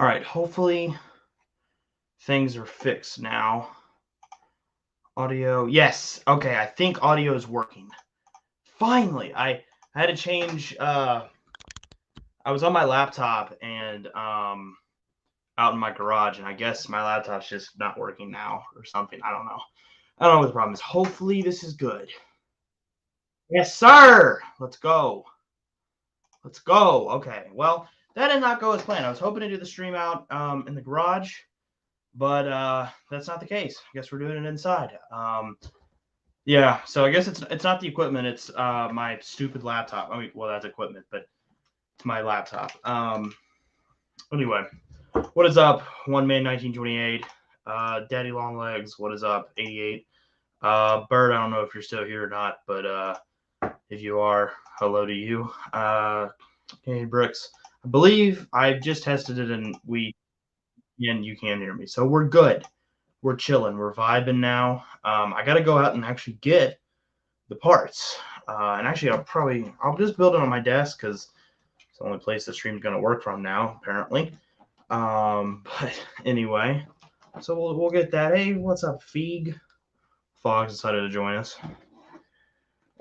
All right, hopefully things are fixed now. Audio, yes. Okay, I think audio is working. Finally, I had to change. I was on my laptop and out in my garage, and I guess my laptop's just not working now or something. I don't know. I don't know what the problem is. Hopefully this is good. Yes, sir. Let's go. Let's go. Okay. Well, that did not go as planned. I was hoping to do the stream out in the garage, but that's not the case. I guess we're doing it inside. Yeah. So I guess it's not the equipment. It's my stupid laptop. I mean, well, that's equipment, but it's my laptop. Anyway, what is up? One Man 1928. Daddy Longlegs. What is up? 88. Bird. I don't know if you're still here or not, but if you are, hello to you. Candy Bricks. I believe I've just tested it and you can hear me. So we're good. We're chilling. We're vibing now. I got to go out and actually get the parts. And actually, I'll just build it on my desk because it's the only place the stream's going to work from now, apparently. But anyway, so we'll get that. Hey, what's up, Feig? Fox decided to join us.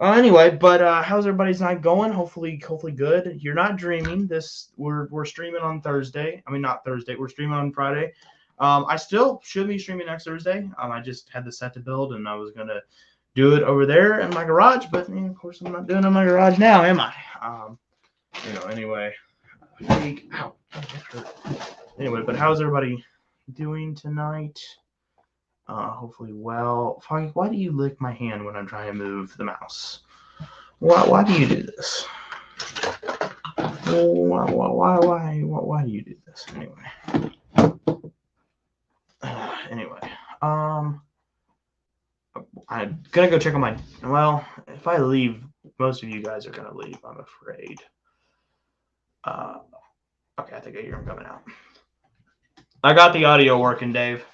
Anyway, but how's everybody's night going? Hopefully good. You're not dreaming. We're streaming on Thursday. I mean, not Thursday. We're streaming on Friday. I still should be streaming next Thursday. I just had the set to build, and I was gonna do it over there in my garage, but of course I'm not doing it in my garage now, am I? Anyway. Ow, that hurt. Anyway, but how's everybody doing tonight? Hopefully well. Foggy, why do you lick my hand when I'm trying to move the mouse? Why do you do this? Why do you do this? Anyway. I'm gonna go check on my. Well, if I leave, most of you guys are gonna leave. I'm afraid. Okay, I think I hear him coming out. I got the audio working, Dave.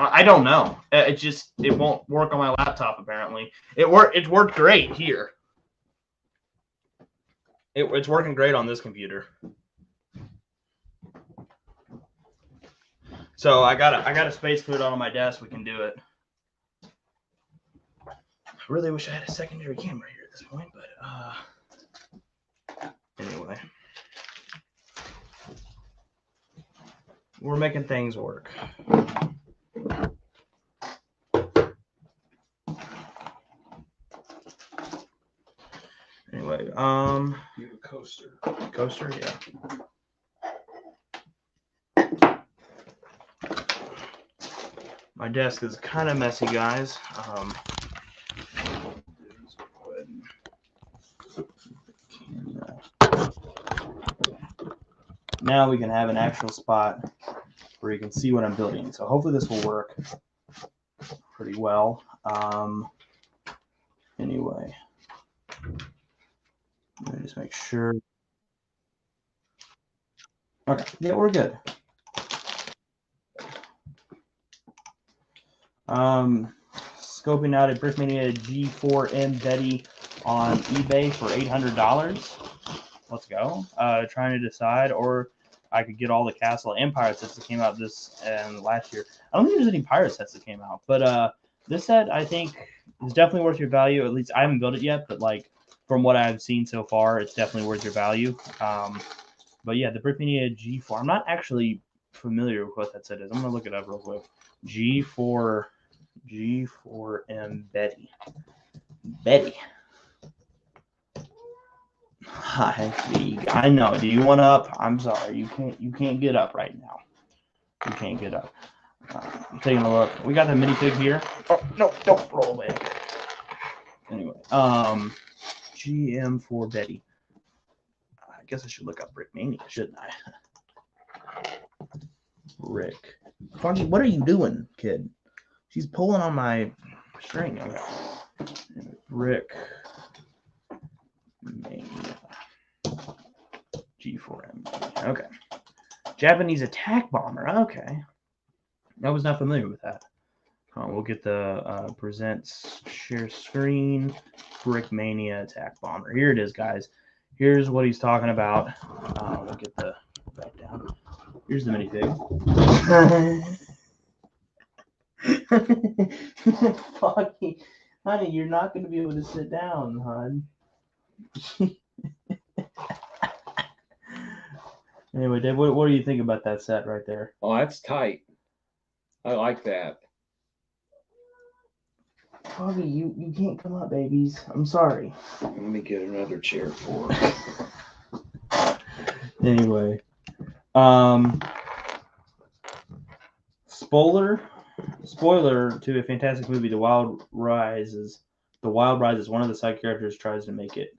I don't know. It won't work on my laptop apparently. It worked great here. It's working great on this computer. So I got a space food on my desk. We can do it. I really wish I had a secondary camera here at this point, but anyway. We're making things work. Anyway, you have a coaster. Coaster, yeah. My desk is kind of messy, guys. Now we can have an actual spot where you can see what I'm building. So hopefully this will work pretty well. Anyway, let me just make sure. Okay, yeah, we're good. Scoping out a Brickmania G4M Betty on eBay for $800. Let's go. Trying to decide, or I could get all the Castle and Pirate sets that came out this and last year. I don't think there's any Pirate sets that came out, but this set I think is definitely worth your value. At least I haven't built it yet, but like from what I've seen so far, it's definitely worth your value. But yeah, the Brickmania G4. I'm not actually familiar with what that set is. I'm gonna look it up real quick. G4M Betty. Hi, Feig. I know. Do you want up? I'm sorry. You can't get up right now. You can't get up. I'm taking a look. We got the minifig here. Oh no! Don't roll away. Anyway, GM4 Betty. I guess I should look up Brickmania, shouldn't I? Rick. Foggy, what are you doing, kid? She's pulling on my string. Okay. Rick. G4M. Okay. Japanese attack bomber. Okay. I was not familiar with that. We'll get the presents share screen. Brickmania attack bomber. Here it is, guys. Here's what he's talking about. We'll get the back down. Here's the minifig. Fucking, honey, you're not going to be able to sit down, hon. Anyway, Dave, what do you think about that set right there? Oh, that's tight. I like that. Foggy, you can't come up, babies. I'm sorry. Let me get another chair for Anyway, spoiler to a fantastic movie, The Wild Rise is one of the side characters tries to make it.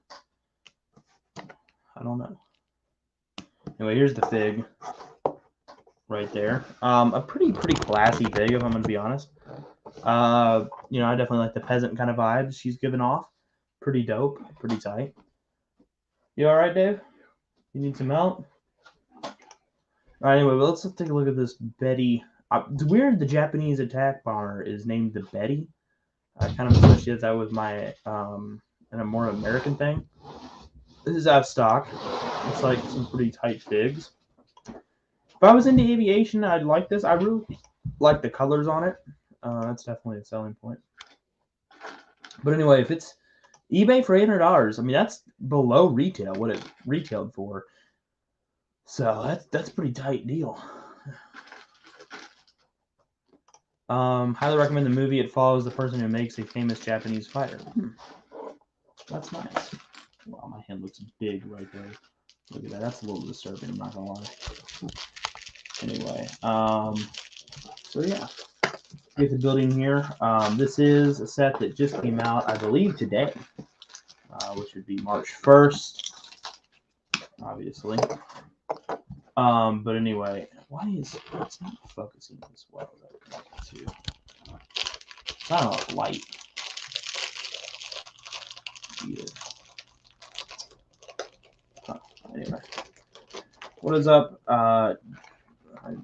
I don't know. Anyway, here's the fig right there. A pretty classy fig, if I'm gonna be honest. I definitely like the peasant kind of vibes she's giving off. Pretty dope, pretty tight. You all right, Dave? You need some help? All right, anyway, well, let's take a look at this Betty. It's weird the Japanese attack bomber is named the Betty. I kind of associate that with my and a more American thing. This is out of stock. It's like some pretty tight figs. If I was into aviation, I'd like this. I really like the colors on it. That's definitely a selling point. But anyway, if it's eBay for $800, I mean that's below retail, what it retailed for. So that's a pretty tight deal. Highly recommend the movie. It follows the person who makes a famous Japanese fighter. That's nice. Wow, my hand looks big right there. Look at that. That's a little disturbing, I'm not gonna lie. Anyway, so yeah. Get the building here. This is a set that just came out, I believe, today, which would be March 1st, obviously. But anyway, why is it's not focusing as well as I would like it to? It's not enough light. Either. Anyway, what is up? I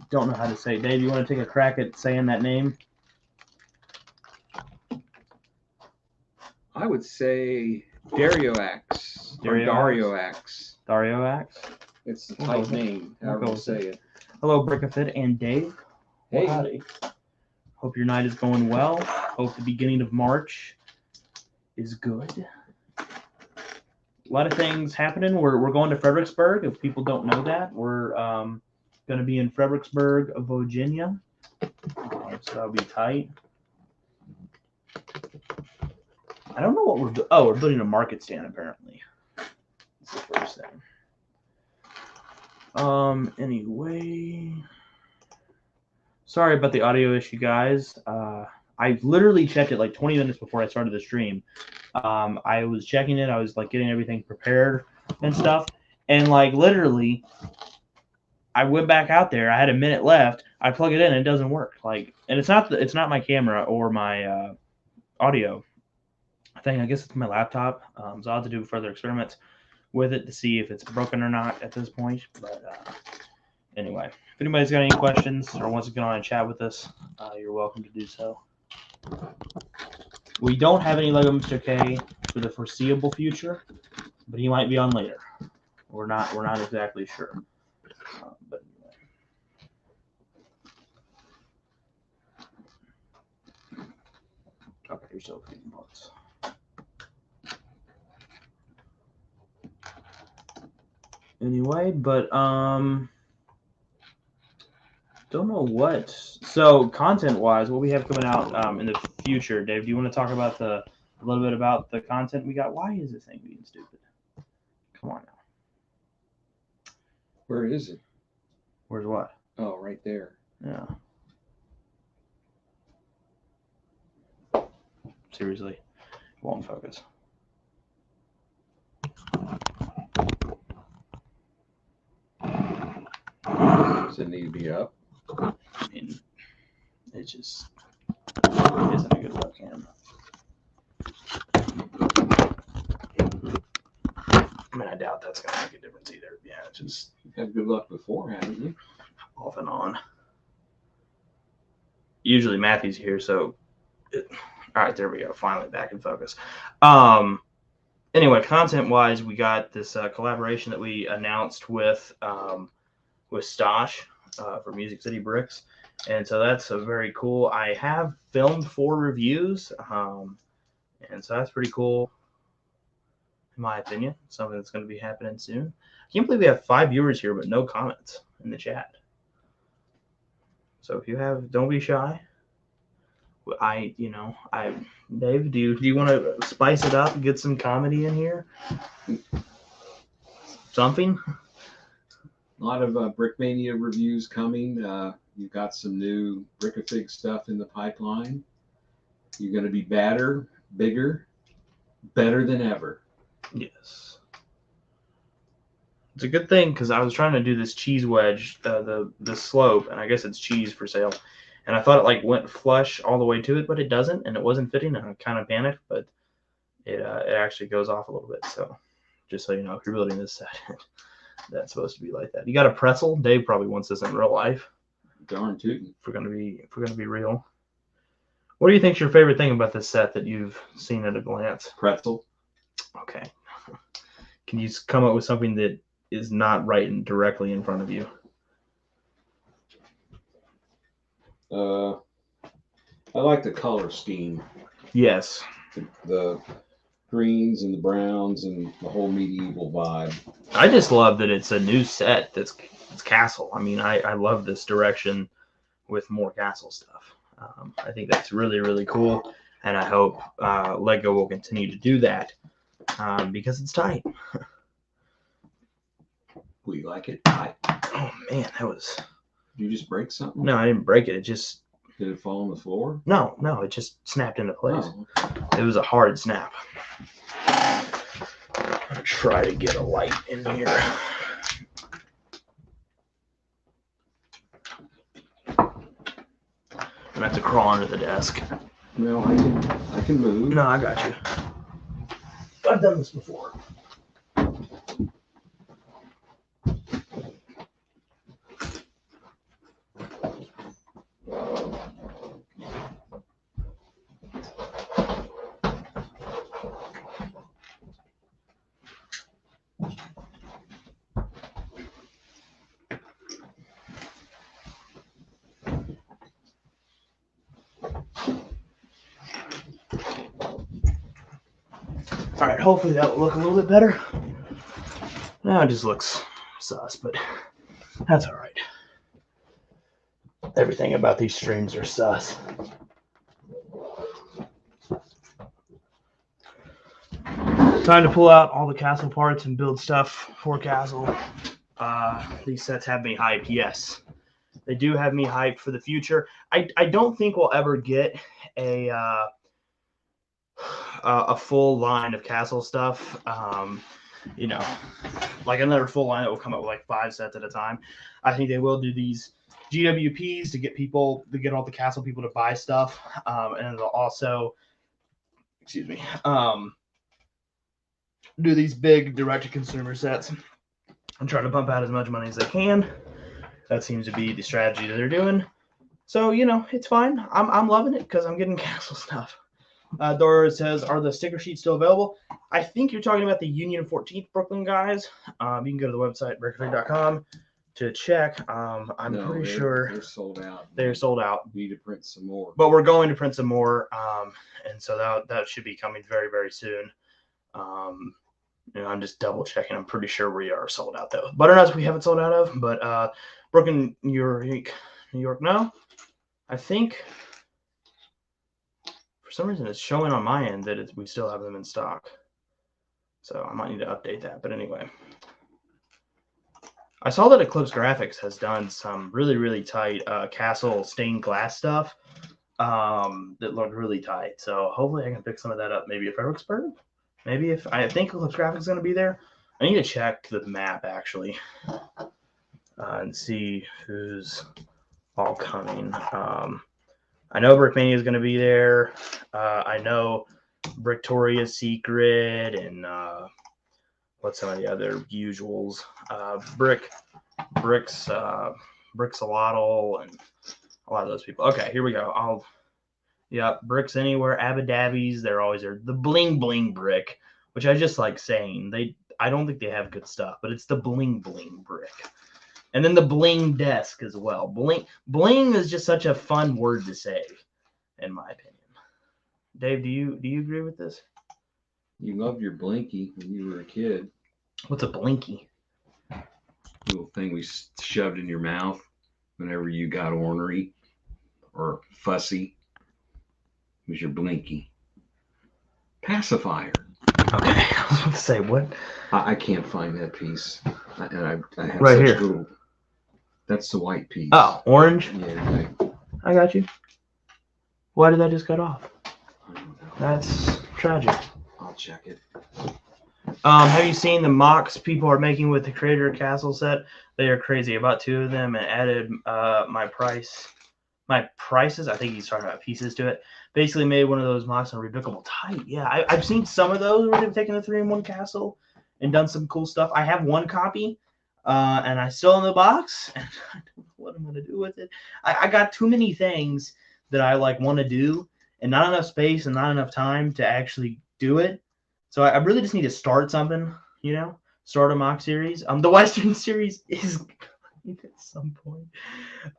don't know how to say it. Dave, you want to take a crack at saying that name? I would say Darioax. Darioax. Darioax? It's a tight name, however you say it. Hello, Brickafit and Dave. Hey. Howdy. Hope your night is going well. Hope the beginning of March is good. A lot of things happening. We're going to Fredericksburg. If people don't know that, we're going to be in Fredericksburg, Virginia. So that'll be tight. I don't know what we're doing. Oh, we're building a market stand, apparently. That's the first thing. Anyway. Sorry about the audio issue, guys. I literally checked it like 20 minutes before I started the stream. I was checking it. I was like getting everything prepared and stuff. And like literally, I went back out there. I had a minute left. I plug it in and it doesn't work. Like, and it's not my camera or my audio thing. I guess it's my laptop. So I'll have to do further experiments with it to see if it's broken or not at this point. But anyway, if anybody's got any questions or wants to get on and chat with us, you're welcome to do so. We don't have any Lego Mr. K for the foreseeable future, but he might be on later. We're not exactly sure. But anyway. Okay, here's so few parts. Anyway, but don't know what. So content-wise, what we have coming out in the future, Dave? Do you want to talk about a little bit about the content we got? Why is this thing being stupid? Come on now. Where is it? Where's what? Oh, right there. Yeah. Seriously, it won't focus. Does it need to be up? I mean, it just isn't a good webcam. I mean, I doubt that's going to make a difference either. Yeah, it's just... You've had good luck before, haven't you? Off and on. Usually Matthew's here, so... All right, there we go. Finally back in focus. Anyway, content-wise, we got this collaboration that we announced with Stosh. for Music City Bricks. And so that's a very cool. I have filmed 4 reviews, and so that's pretty cool, in my opinion. Something that's going to be happening soon. I can't believe we have 5 viewers here, but no comments in the chat. So if you have, don't be shy. Dave, do you want to spice it up and get some comedy in here? Something? A lot of Brickmania reviews coming. You've got some new Brick-A-Fig stuff in the pipeline. You're going to be badder, bigger, better than ever. Yes. It's a good thing because I was trying to do this cheese wedge, the slope, and I guess it's cheese for sale. And I thought it like went flush all the way to it, but it doesn't, and it wasn't fitting, and I kind of panicked, but it actually goes off a little bit. So just so you know, if you're building this set, that's supposed to be like that. You got a pretzel? Dave probably wants this in real life. Darn tootin'. If we're gonna be real. What do you think's your favorite thing about this set that you've seen at a glance? Pretzel. Okay. Can you come up with something that is not right and directly in front of you? I like the color scheme. Yes. The greens and the browns and the whole medieval vibe. I just love that it's a new set it's castle. I mean, I love this direction with more castle stuff. I think that's really, really cool, and I hope LEGO will continue to do that because it's tight. We like it. Oh man, that was. Did you just break something? No, I didn't break it. It just. Did it fall on the floor? No, it just snapped into place. Oh. It was a hard snap. I'm gonna try to get a light in here. I'm gonna have to crawl under the desk. No, I can move. No, I got you. I've done this before. All right, hopefully that will look a little bit better. Now it just looks sus, but that's all right. Everything about these streams are sus. Time to pull out all the castle parts and build stuff for castle. These sets have me hyped, yes. They do have me hyped for the future. I don't think we'll ever get a full line of castle stuff. Like another full line that will come up with like 5 sets at a time. I think they will do these GWPs to get all the castle people to buy stuff, and they'll also, do these big direct-to-consumer sets and try to pump out as much money as they can. That seems to be the strategy that they're doing. So it's fine. I'm loving it because I'm getting castle stuff. Dora says, are the sticker sheets still available? I think you're talking about the Union 14th Brooklyn guys. You can go to the website, brickafig.com, to check. I'm pretty sure they're sold out. They're sold out. We need to print some more. But we're going to print some more, and so that should be coming very, very soon. I'm just double checking. I'm pretty sure we are sold out, though. Butternuts we haven't sold out of, but Brooklyn, New York, no. I think for some reason it's showing on my end that we still have them in stock. So I might need to update that. But anyway, I saw that Eclipse Graphics has done some really, really tight castle stained glass stuff that looked really tight. So hopefully I can pick some of that up. Maybe if Fredericksburg. Maybe if I think Eclipse Graphics is going to be there. I need to check the map actually and see who's all coming. I know Brickmania is going to be there. I know Bricktoria's Secret and what's some of the other usuals? Bricksalotl and a lot of those people. Okay, here we go. Bricks Anywhere, Abadabi's, they're always there. The Bling Bling Brick, which I just like saying. I don't think they have good stuff, but it's the Bling Bling Brick. And then the bling desk as well. Bling is just such a fun word to say, in my opinion. Dave, do you agree with this? You loved your Blinky when you were a kid. What's a blinky? Little thing we shoved in your mouth whenever you got ornery or fussy. It was your Blinky. Pacifier. Okay, I was going to say, what? I can't find that piece. And I have Right such here. little... That's the white piece. Oh, orange? Yeah, I got you. Why did that just cut off? I don't know. That's tragic. I'll check it. Have you seen the mocks people are making with the Creator Castle set? They are crazy. I bought 2 of them and added my prices. I think he's talking about pieces to it. Basically made one of those mocks on Rebookable Type. Yeah, I've seen some of those where they've taken a 3-in-1 castle and done some cool stuff. I have 1 copy, and I still in the box, and I don't know what I'm gonna do with it. I got too many things that I want to do, and not enough space and not enough time to actually do it. So I really just need to start something, start a mock series. The Western series is at some point.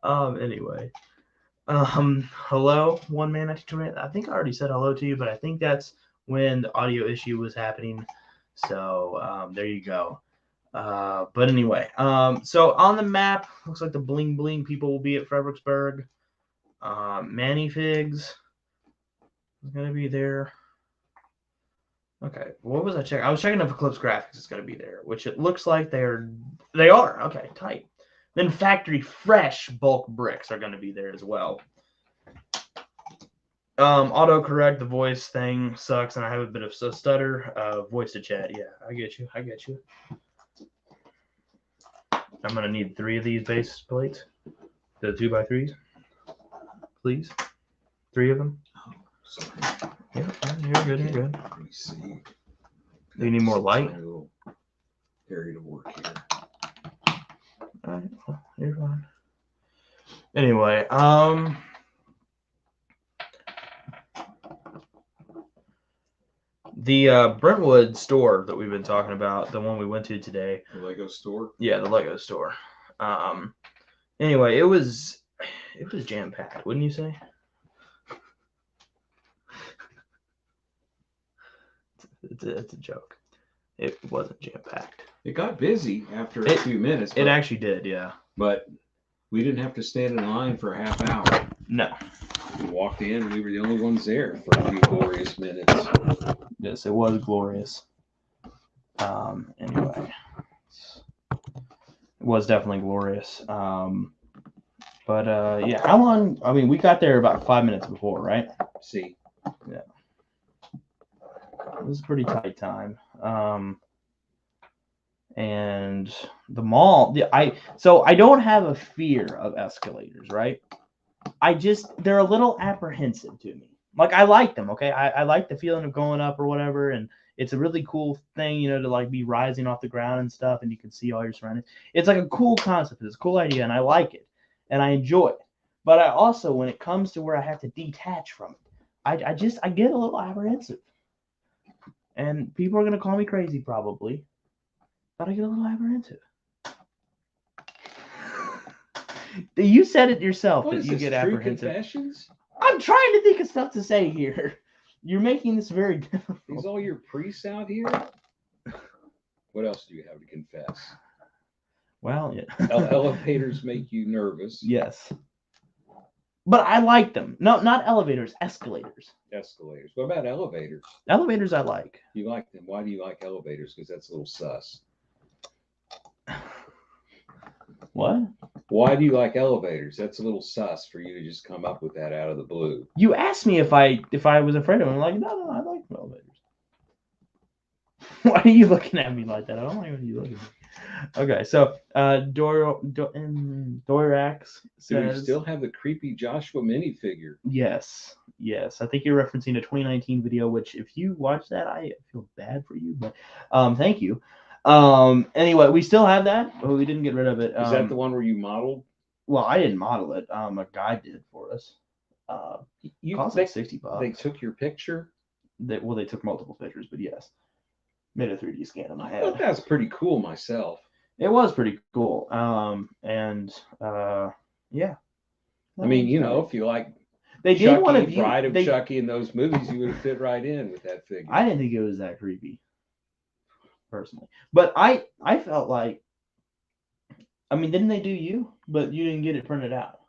Anyway. Hello, 1 man, 2 man. I think I already said hello to you, but I think that's when the audio issue was happening. So there you go. But anyway, so on the map, looks like the bling bling people will be at Fredericksburg. Manny Figs is gonna be there. Okay, what was I checking? I was checking if Eclipse Graphics is gonna be there, which it looks like they are. Okay, tight. Then Factory Fresh bulk bricks are gonna be there as well. Autocorrect, the voice thing sucks, and I have a bit of a stutter. Voice to chat, yeah, I get you. I'm gonna need 3 of these base plates, the 2x3s, please. 3 of them. Oh, sorry. Yeah, you're good. Let me see. Do you need more light? A little area to work here. All right, well, you're fine. Anyway, the Brentwood store that we've been talking about, the one we went to today. The Lego store? Yeah, the Lego store. Anyway, it was jam-packed, wouldn't you say? It's a joke. It wasn't jam-packed. It got busy after a few minutes. It actually did, yeah. But we didn't have to stand in line for a half hour. No. We walked in, we were the only ones there for a few glorious minutes. Yes, it was glorious. Anyway, it was definitely glorious. But yeah, how long? I mean, we got there about 5 minutes before, right? See. Yeah. It was a pretty tight time. And the mall, so I don't have a fear of escalators, right? They're a little apprehensive to me. I like them, okay? I like the feeling of going up or whatever, and it's a really cool thing, to be rising off the ground and stuff, and you can see all your surroundings. It's a cool concept, it's a cool idea, and I like it, and I enjoy it. But I also, when it comes to where I have to detach from it, I get a little apprehensive. And people are gonna call me crazy probably, but I get a little apprehensive. You said it yourself that you get apprehensive. Confessions? I'm trying to think of stuff to say here. You're making this very difficult. Is all your priests out here? What else do you have to confess? Well, yeah. Elevators make you nervous. Yes. But I like them. No, not elevators, escalators. Escalators. What about elevators? Elevators I like. You like them. Why do you like elevators? Because that's a little sus. What? Why do you like elevators? That's a little sus for you to just come up with that out of the blue. You asked me if I was afraid of them. I'm like, no, I like elevators. Why are you looking at me like that? I don't like when you look at me. Okay, so Doirax says, do we still have the creepy Joshua minifigure? Yes. I think you're referencing a 2019 video, which if you watch that, I feel bad for you, but thank you. Anyway, we still have that, but we didn't get rid of it. Is that the one where you modeled? Well, I didn't model it. A guy did for us. Cost like $60. They took your picture? They took multiple pictures, but yes. Made a 3D scan in my head. I thought that was pretty cool myself. It was pretty cool. Yeah. I mean, you know, if you like They did one of Chucky, you. Bride of They, Chucky, and those movies, you would have fit right in with that figure. I didn't think it was that creepy, personally. But I felt like, I mean, didn't they do you? But you didn't get it printed out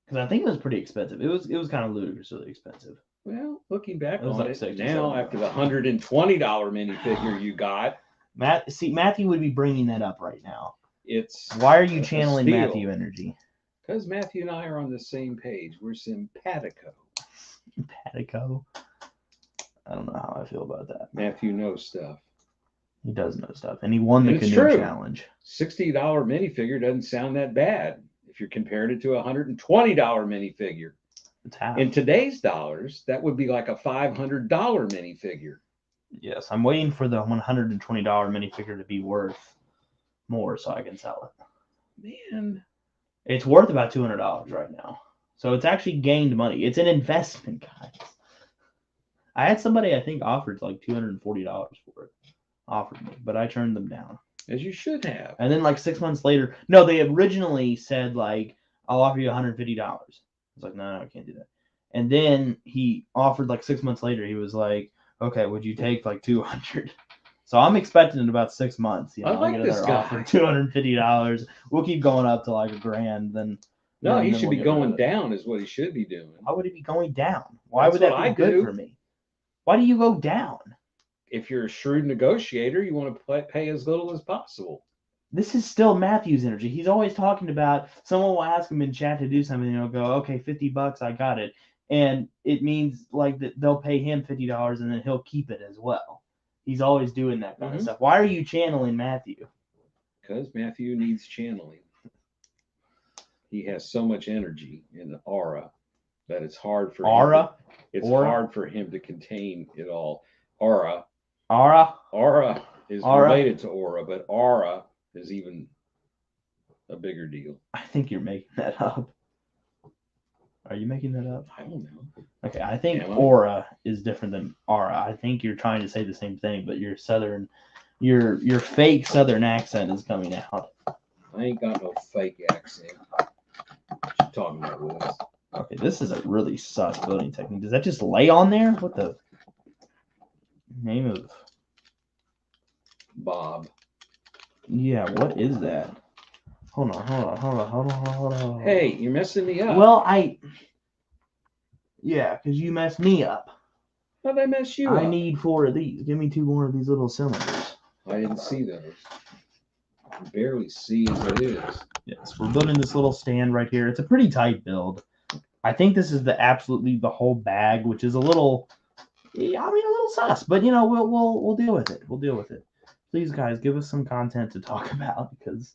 because I think it was pretty expensive. It was kind of ludicrously expensive. Well, looking back It was on like it 60, now, after the $120 minifigure you got, Matthew would be bringing that up right now. it's Why are you a channeling steal. Matthew energy? Because Matthew and I are on the same page. We're simpatico. Simpatico. I don't know how I feel about that. Matthew knows stuff. He does know stuff, and he won the And it's canoe true. challenge. $60 minifigure doesn't sound that bad if you're comparing it to a $120 minifigure. It's half. In today's dollars, that would be like a $500 minifigure. Yes, I'm waiting for the $120 minifigure to be worth more so I can sell it. Man, it's worth about $200 right now, so it's actually gained money. It's an investment, guys. I had somebody I think offered like $240 for it. Offered me, but I turned them down. As you should have. And then like 6 months later, no, they originally said like, I'll offer you $150. I was like, no, I can't do that. And then he offered like 6 months later, he was like, okay, would you take like 200? So I'm expecting in about 6 months, I like get this another guy. offer, $250. We'll keep going up to like $1,000. Then he should be going down is what he should be doing. Why would he be going down? Why That's would that what be I good do. for me? Why do you go down? If you're a shrewd negotiator, you want to pay as little as possible. This is still Matthew's energy. He's always talking about, someone will ask him in chat to do something, and he'll go, okay, $50, I got it. And it means like that they'll pay him $50 and then he'll keep it as well. He's always doing that kind of stuff. Why are you channeling Matthew? Because Matthew needs channeling. He has so much energy in the aura that it's hard for hard for him to contain it all. Aura is related to aura, but aura is even a bigger deal. I think you're making that up. Are you making that up? I don't know. Okay, I think aura is different than aura. I think you're trying to say the same thing, but your southern, your fake southern accent is coming out. I ain't got no fake accent. What you talking about, Willis? Okay, this is a really sus building technique. Does that just lay on there? What the name of Bob? Yeah, what is that? Hold on. Hey, you're messing me up. Well, yeah, because you messed me up. How'd I mess you up? I need 4 of these. Give me 2 more of these little cylinders. I didn't see those. I can barely see as it is. Yes, we're building this little stand right here. It's a pretty tight build. I think this is the whole bag, which is a little sus, but we'll deal with it. We'll deal with it. Please, guys, give us some content to talk about because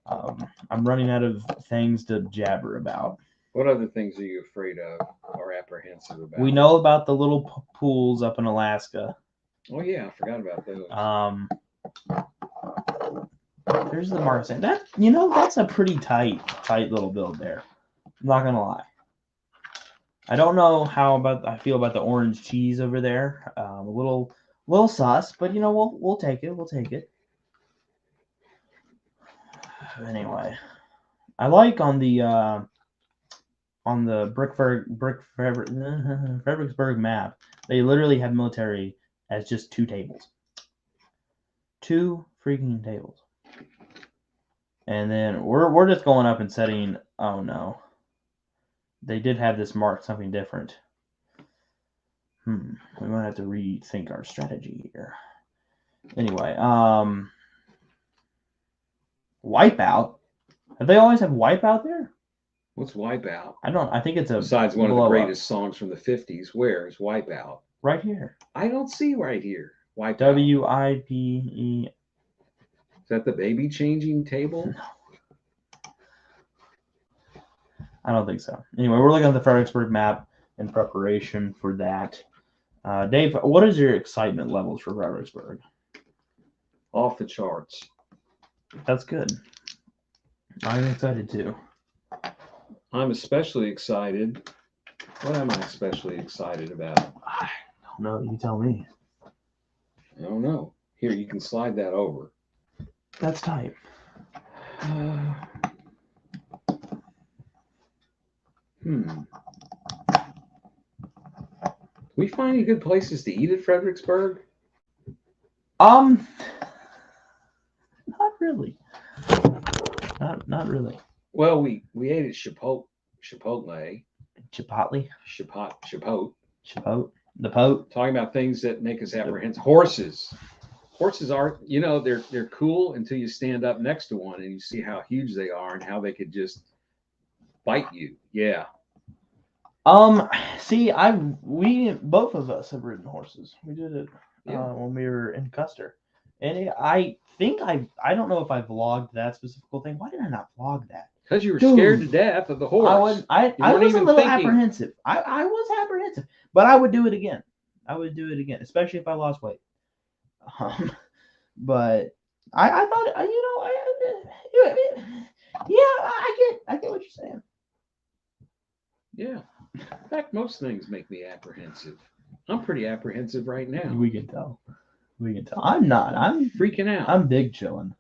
I'm running out of things to jabber about. What other things are you afraid of or apprehensive about? We know about the little pools up in Alaska. Oh yeah, I forgot about those. There's the Mars. That's a pretty tight little build there. I'm not gonna lie. I don't know I feel about the orange cheese over there. A little sus, but we'll take it. We'll take it. Anyway, I like on the Fredericksburg map, they literally have military as just 2 tables. 2 freaking tables. And then we're just going up and setting. Oh no, they did have this marked something different. We might have to rethink our strategy here. Anyway, Wipeout. Have they always had Wipeout there? What's Wipeout? I think it's besides one of the greatest songs from the 50s. Where is Wipeout? Right here. I don't see right here. Wipeout. WIPE. Is that the baby changing table? No. I don't think so. Anyway, we're looking at the Fredericksburg map in preparation for that. Dave, what is your excitement levels for Fredericksburg? Off the charts. That's good. I'm excited too. I'm especially excited. What am I especially excited about? I don't know. You tell me. I don't know. Here, you can slide that over. That's tight. We find any good places to eat at Fredericksburg? Not really. Not really. Well, we ate at Chipotle. Chipotle. Chipotle. The Pote. Talking about things that make us apprehensive. Horses are, they're cool until you stand up next to one and you see how huge they are and how they could just bite you. Yeah. See, we both of us have ridden horses. We did it when we were in Custer, and I think I don't know if I vlogged that specific thing. Why did I not vlog that? Because you were scared to death of the horse. I was a little apprehensive. I was apprehensive, but I would do it again. Especially if I lost weight. But I thought, I get what you're saying. Yeah. In fact, most things make me apprehensive. I'm pretty apprehensive right now. We can tell. I'm not. I'm freaking out. I'm big chilling.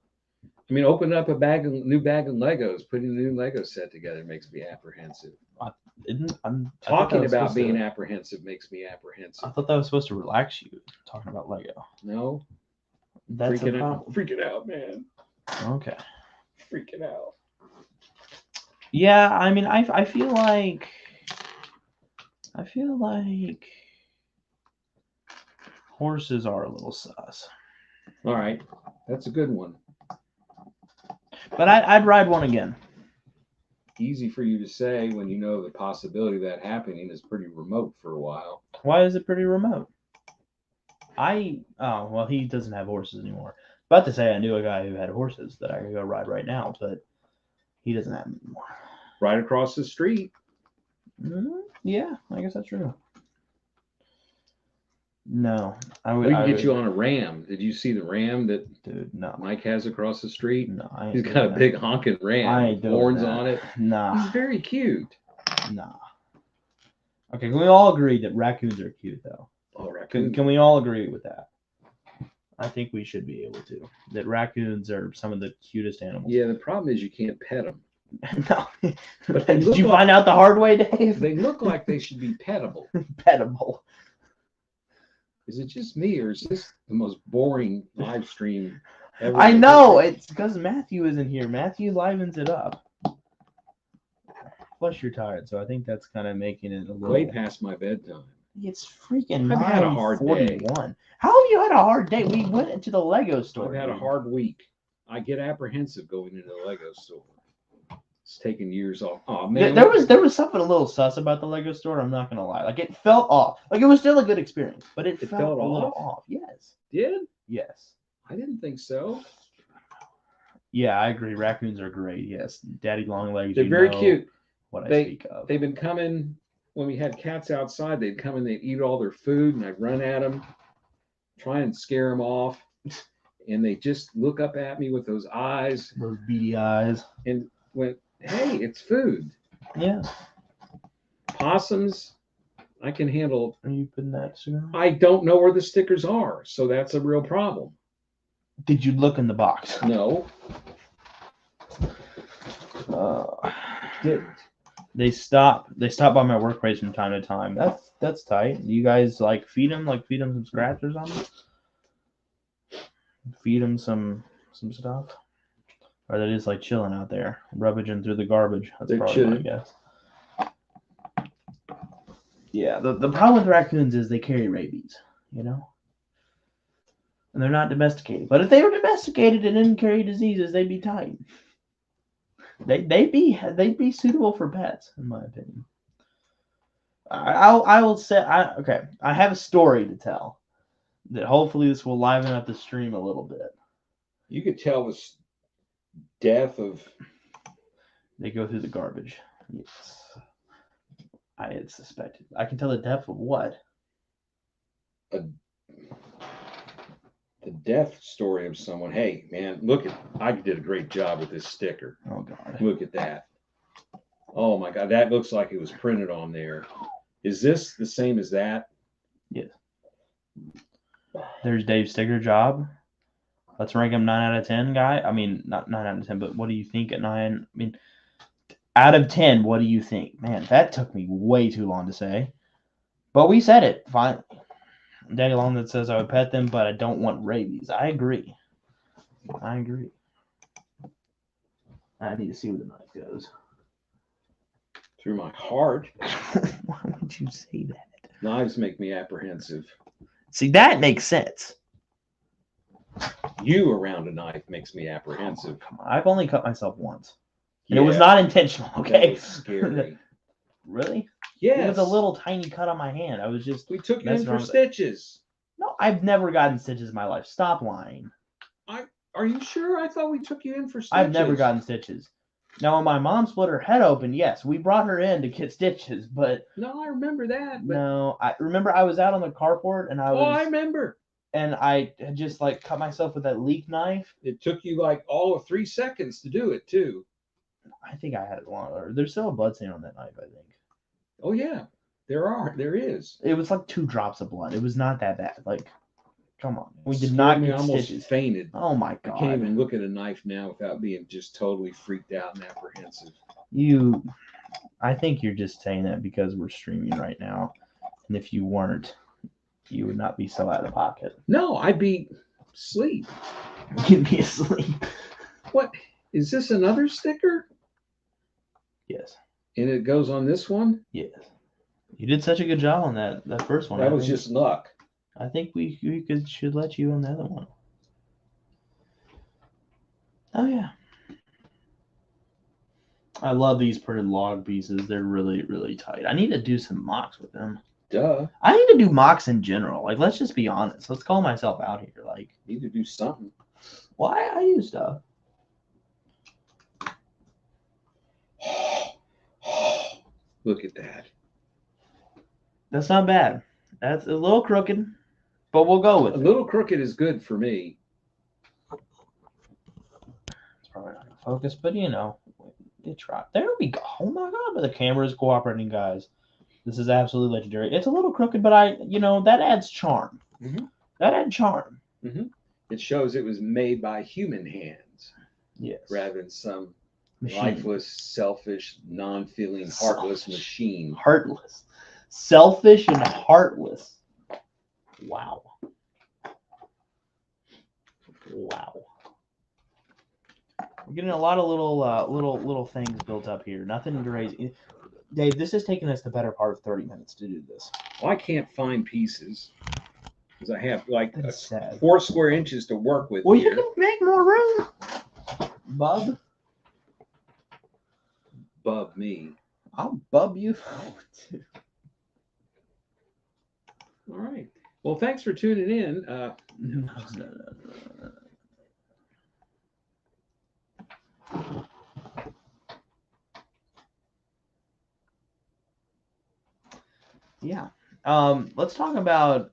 I mean, opening up a new bag of Legos, putting a new Lego set together makes me apprehensive. Talking about being apprehensive makes me apprehensive. I thought that was supposed to relax you, talking about Lego. No. That's freaking out. Freaking out, man. Okay. Freaking out. Yeah, I mean, I feel like horses are a little sus. All right, that's a good one. But I'd ride one again. Easy for you to say when you know the possibility of that happening is pretty remote for a while. Why is it pretty remote? Well, he doesn't have horses anymore. About to say I knew a guy who had horses that I could go ride right now, but he doesn't have them anymore. Right across the street. Yeah, I guess that's true. No, we can get you on a Ram. Did you see the Ram that no. Mike has across the street? No, he's got a big honking Ram with horns on it. Nah, he's very cute. Nah. Okay, can we all agree that raccoons are cute though? Oh, raccoons. Can we all agree with that? I think we should be able to. That raccoons are some of the cutest animals. Yeah, the problem is you can't pet them. No. But did you find out the hard way, Dave? They look like they should be pettable. Pettable. Is it just me, or is this the most boring live stream ever? I know. It's because Matthew isn't here. Matthew livens it up. Plus, you're tired, so I think that's kind of making it a little... way past my bedtime. It's freaking I've had a hard day. How have you had a hard day? We went into the Lego store. I've had a hard week. I get apprehensive going into the Lego store. It's taken years off. Oh man, there was something a little sus about the Lego store. I'm not gonna lie. Like it felt off. Like it was still a good experience, but it felt a little off. Yes. Did? Yes. I didn't think so. Yeah, I agree. Raccoons are great. Yes, daddy long legs. They're very cute. What I speak of. They've been coming when we had cats outside. They'd come and they'd eat all their food, and I'd run at them, try and scare them off, and they just look up at me with those eyes, those beady eyes, and went, "Hey, it's food." Yeah. Possums, I can handle. Are you putting that sticker? I don't know where the stickers are, so that's a real problem. Did you look in the box? No. Didn't. They stop by my workplace from time to time. That's tight. You guys feed them some scratchers on them? Feed them some stuff? Or they're just chilling out there, rummaging through the garbage. That's probably my guess. Yeah, the problem with raccoons is they carry rabies, And they're not domesticated. But if they were domesticated and didn't carry diseases, they'd be tight. They'd be suitable for pets, in my opinion. I will say I have a story to tell that hopefully this will liven up the stream a little bit. You could tell the death of. They go through the garbage. Yes, I had suspected. I can tell the death of what? The death story of someone. Hey, man, I did a great job with this sticker. Oh, God. Look at that. Oh, my God. That looks like it was printed on there. Is this the same as that? Yes. There's Dave's sticker job. Let's rank him 9 out of 10, guy. I mean, not 9 out of 10, but what do you think at 9? I mean, out of 10, what do you think? Man, that took me way too long to say. But we said it, finally. Daddy Long that says I would pet them, but I don't want rabies. I agree. I agree. I need to see where the knife goes. Through my heart. Why would you say that? Knives make me apprehensive. See, that makes sense. You around a knife makes me apprehensive. Come on. I've only cut myself once. And it was not intentional, That okay? was scary. Really? Yes. It was a little tiny cut on my hand. I was just... We took you in messing for around with it. stitches. No, I've never gotten stitches in my life. Stop lying. Are you sure? I thought we took you in for stitches. I've never gotten stitches. Now, when my mom split her head open, yes, we brought her in to get stitches, but... No, I remember that. But... No, I remember I was out on the carport and I was... Oh, I remember. And I had just like cut myself with that leek knife. It took you like all of 3 seconds to do it too. I think I had it longer. There's still a blood stain on that knife, I think. Oh yeah, there is. It was like 2 drops of blood. It was not that bad. Like, come on. We did Scared not me, get almost stitches. fainted. Oh my I god. can't even look at a knife now without being just totally freaked out and apprehensive. I think you're just saying that because we're streaming right now. And if you weren't, you would not be so out of pocket. No, I'd be asleep. You'd be asleep. What? Is this another sticker? Yes. And it goes on this one? Yes. You did such a good job on that first one. That was just luck. I think we should let you on the other one. Oh yeah. I love these printed log pieces. They're really, really tight. I need to do some mocks with them. Duh. I need to do mocks in general. Like, let's just be honest. Let's call myself out here. Like, Need to do something. well, I do stuff. Look at that. That's not bad. That's a little crooked, but we'll go with A it. little crooked is good for me. It's probably not gonna focus, but you know, you try. There we go. Oh my god, but the camera is cooperating, guys. This is absolutely legendary. It's a little crooked, but that adds charm. Mhm. That adds charm. It shows it was made by human hands Yes. rather than some Machine. lifeless, selfish, non-feeling, heartless machine. Heartless. Selfish and heartless. Wow. Wow. We're getting a lot of little things built up here. Nothing crazy. Dave, this has taken us the better part of 30 minutes to do this. Well, I can't find pieces because I have like That's sad. 4 square inches to work with Well, here. you can make more room, bub. Bub me. I'll bub you. All right. Well, thanks for tuning in. No. Yeah. Let's talk about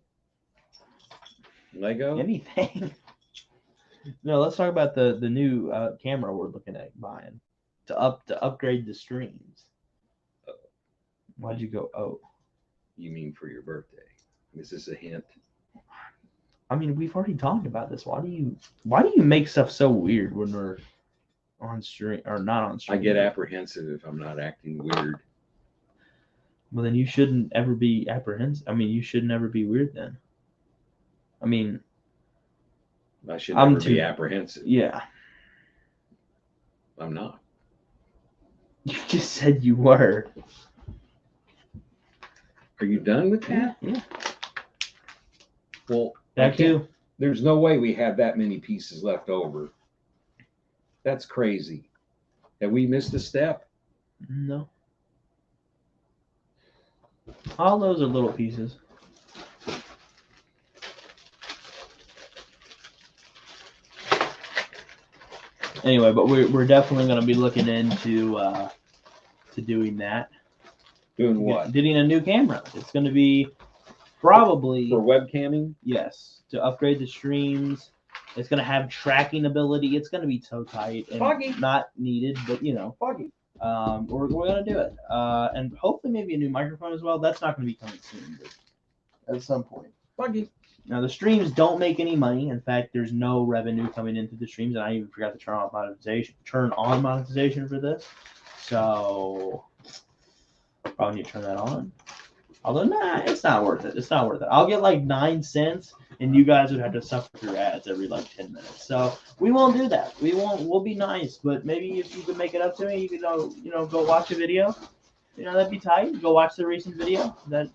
Lego. anything. No, let's talk about the new camera we're looking at buying to upgrade the streams. Why'd you go? Oh, You mean for your birthday? Is this a hint? I mean, we've already talked about this. Why do you make stuff so weird when we're on stream or not on I stream? get apprehensive if I'm not acting weird. Well, then you shouldn't ever be apprehensive. I mean, you should never be weird then. I mean, I should I'm never be too- apprehensive. yeah. I'm not. You just said you were. Are you done with that? Yeah. Well, Back to there's no way we have that many pieces left over. That's crazy. Have we missed a step? no. All those are little pieces. Anyway, but we're definitely going to be looking into to doing that. Doing what? Getting a new camera. It's going to be probably For webcamming? yes to upgrade the streams. It's going to have tracking ability. It's going to be so tight and Foggy. not needed, but Foggy. we're going to do it. And hopefully maybe a new microphone as well. That's not going to be coming soon, but at some point. Foggy. Now the streams don't make any money. In fact, there's no revenue coming into the streams, and I even forgot to turn on monetization for this. So probably need to turn that on. Although, nah, it's not worth it. It's not worth it. I'll get like 9 cents, and you guys would have to suffer through ads every like 10 minutes. So we won't do that. We won't. We'll be nice, but maybe if you could make it up to me, you could, go watch a video. That'd be tight. Go watch the recent video. That'd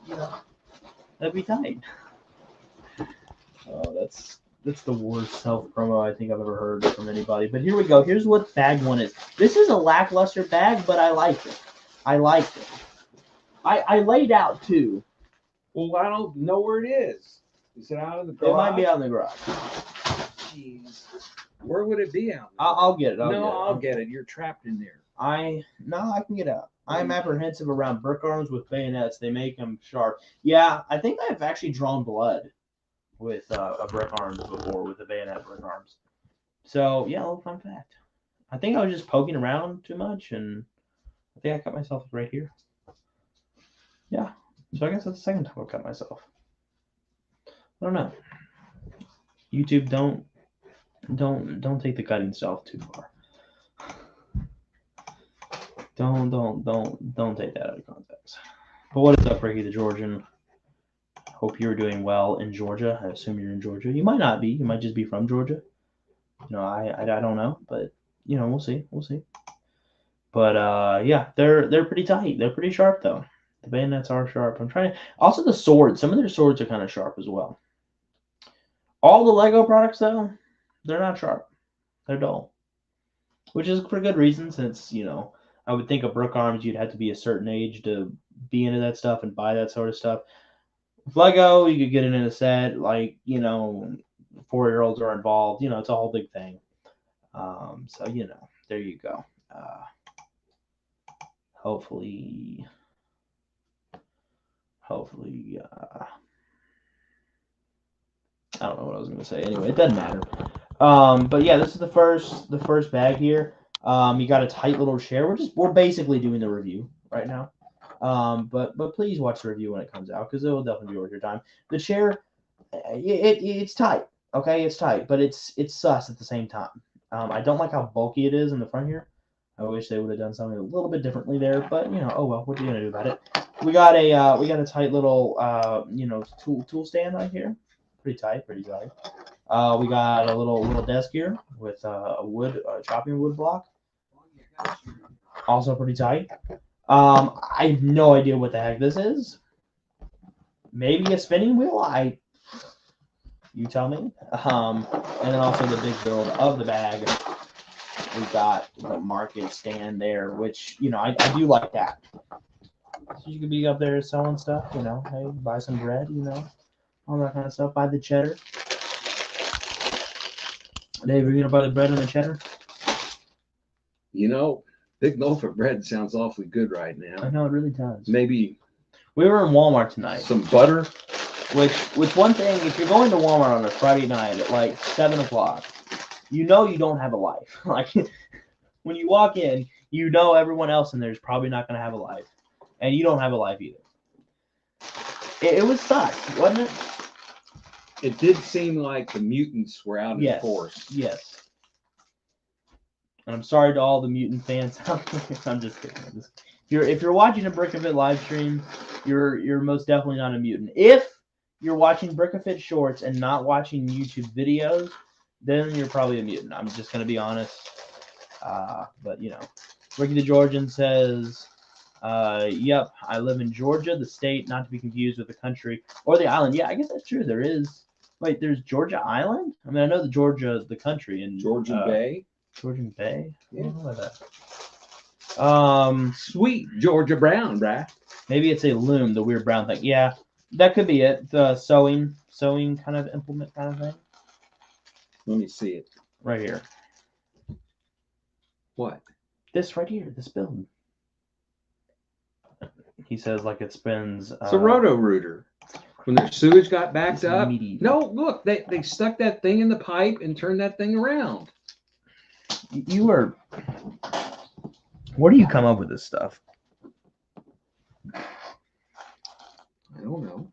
be tight. Oh, that's the worst self promo I think I've ever heard from anybody. But here we go. Here's what bag 1 is. This is a lackluster bag, but I liked it. I laid out 2. Well, I don't know where it is. Is it out in the garage? It might be out in the garage. Jeez. Where would it be out? I'll get it. I'll get it. You're trapped in there. I can get out. I'm apprehensive around brick arms with bayonets. They make them sharp. Yeah, I think I've actually drawn blood with a brick arms before, with the bayonet brick arms. So yeah, a little fun fact. I think I was just poking around too much, and I think I cut myself right here. Yeah, so I guess that's the second time I've cut myself. I don't know. YouTube, don't take the cutting stuff too far. Don't take that out of context. But what is up, Ricky the Georgian? Hope you're doing well in Georgia. I assume you're in Georgia. You might not be. You might just be from Georgia. I don't know, but we'll see. We'll see. But yeah, they're pretty tight. They're pretty sharp though. The bayonets are sharp. I'm trying to. Also, the swords. Some of their swords are kind of sharp as well. All the Lego products though, they're not sharp. They're dull, which is for good reason. Since I would think of brick arms, you'd have to be a certain age to be into that stuff and buy that sort of stuff. With Lego, you could get it in a set. Like 4-year-olds are involved. It's a whole big thing. So there you go. Hopefully, I don't know what I was going to say. Anyway, it doesn't matter. But yeah, this is the first bag here. You got a tight little chair. We're basically doing the review right now. But please watch the review when it comes out, because it will definitely be worth your time. The chair, it's tight. Okay, it's tight, but it's sus at the same time. I don't like how bulky it is in the front here. I wish they would have done something a little bit differently there, but oh well. What are you gonna do about it? We got a tight little tool stand right here. Pretty tight. We got a little desk here with a chopping wood block. Also pretty tight. I have no idea what the heck this is. Maybe a spinning wheel. You tell me. And then also the big build of the bag. We've got the market stand there, which I do like that. So you could be up there selling stuff. Hey, buy some bread. All that kind of stuff. Buy the cheddar. Dave, are you gonna buy the bread and the cheddar? Big loaf of bread sounds awfully good right now. I know, it really does. Maybe we were in Walmart tonight. Some butter. Which one thing, if you're going to Walmart on a Friday night at like 7 o'clock, you don't have a life. Like when you walk in, everyone else in there is probably not going to have a life, and you don't have a life either. It was sus, wasn't it? It did seem like the mutants were out in force. Yes. And I'm sorry to all the mutant fans out there. I'm just kidding. If you're watching a Brickafit live stream, you're most definitely not a mutant. If you're watching Brickafit shorts and not watching YouTube videos, then you're probably a mutant. I'm just gonna be honest. But Ricky the Georgian says, yep, I live in Georgia, the state, not to be confused with the country or the island. Yeah, I guess that's true. There is. Wait, there's Georgia Island? I mean, I know the country in Georgian Bay. Georgian Bay? Yeah. I don't know about that. Sweet Georgia Brown, bruh. Maybe it's a loom, the weird brown thing. Yeah, that could be it. The sewing kind of implement kind of thing. Let me see it. Right here. What? This right here, this build. He says like it spins. It's a Roto-Rooter. When their sewage got backed up. Meaty. No, look, they stuck that thing in the pipe and turned that thing around. Where do you come up with this stuff? I don't know.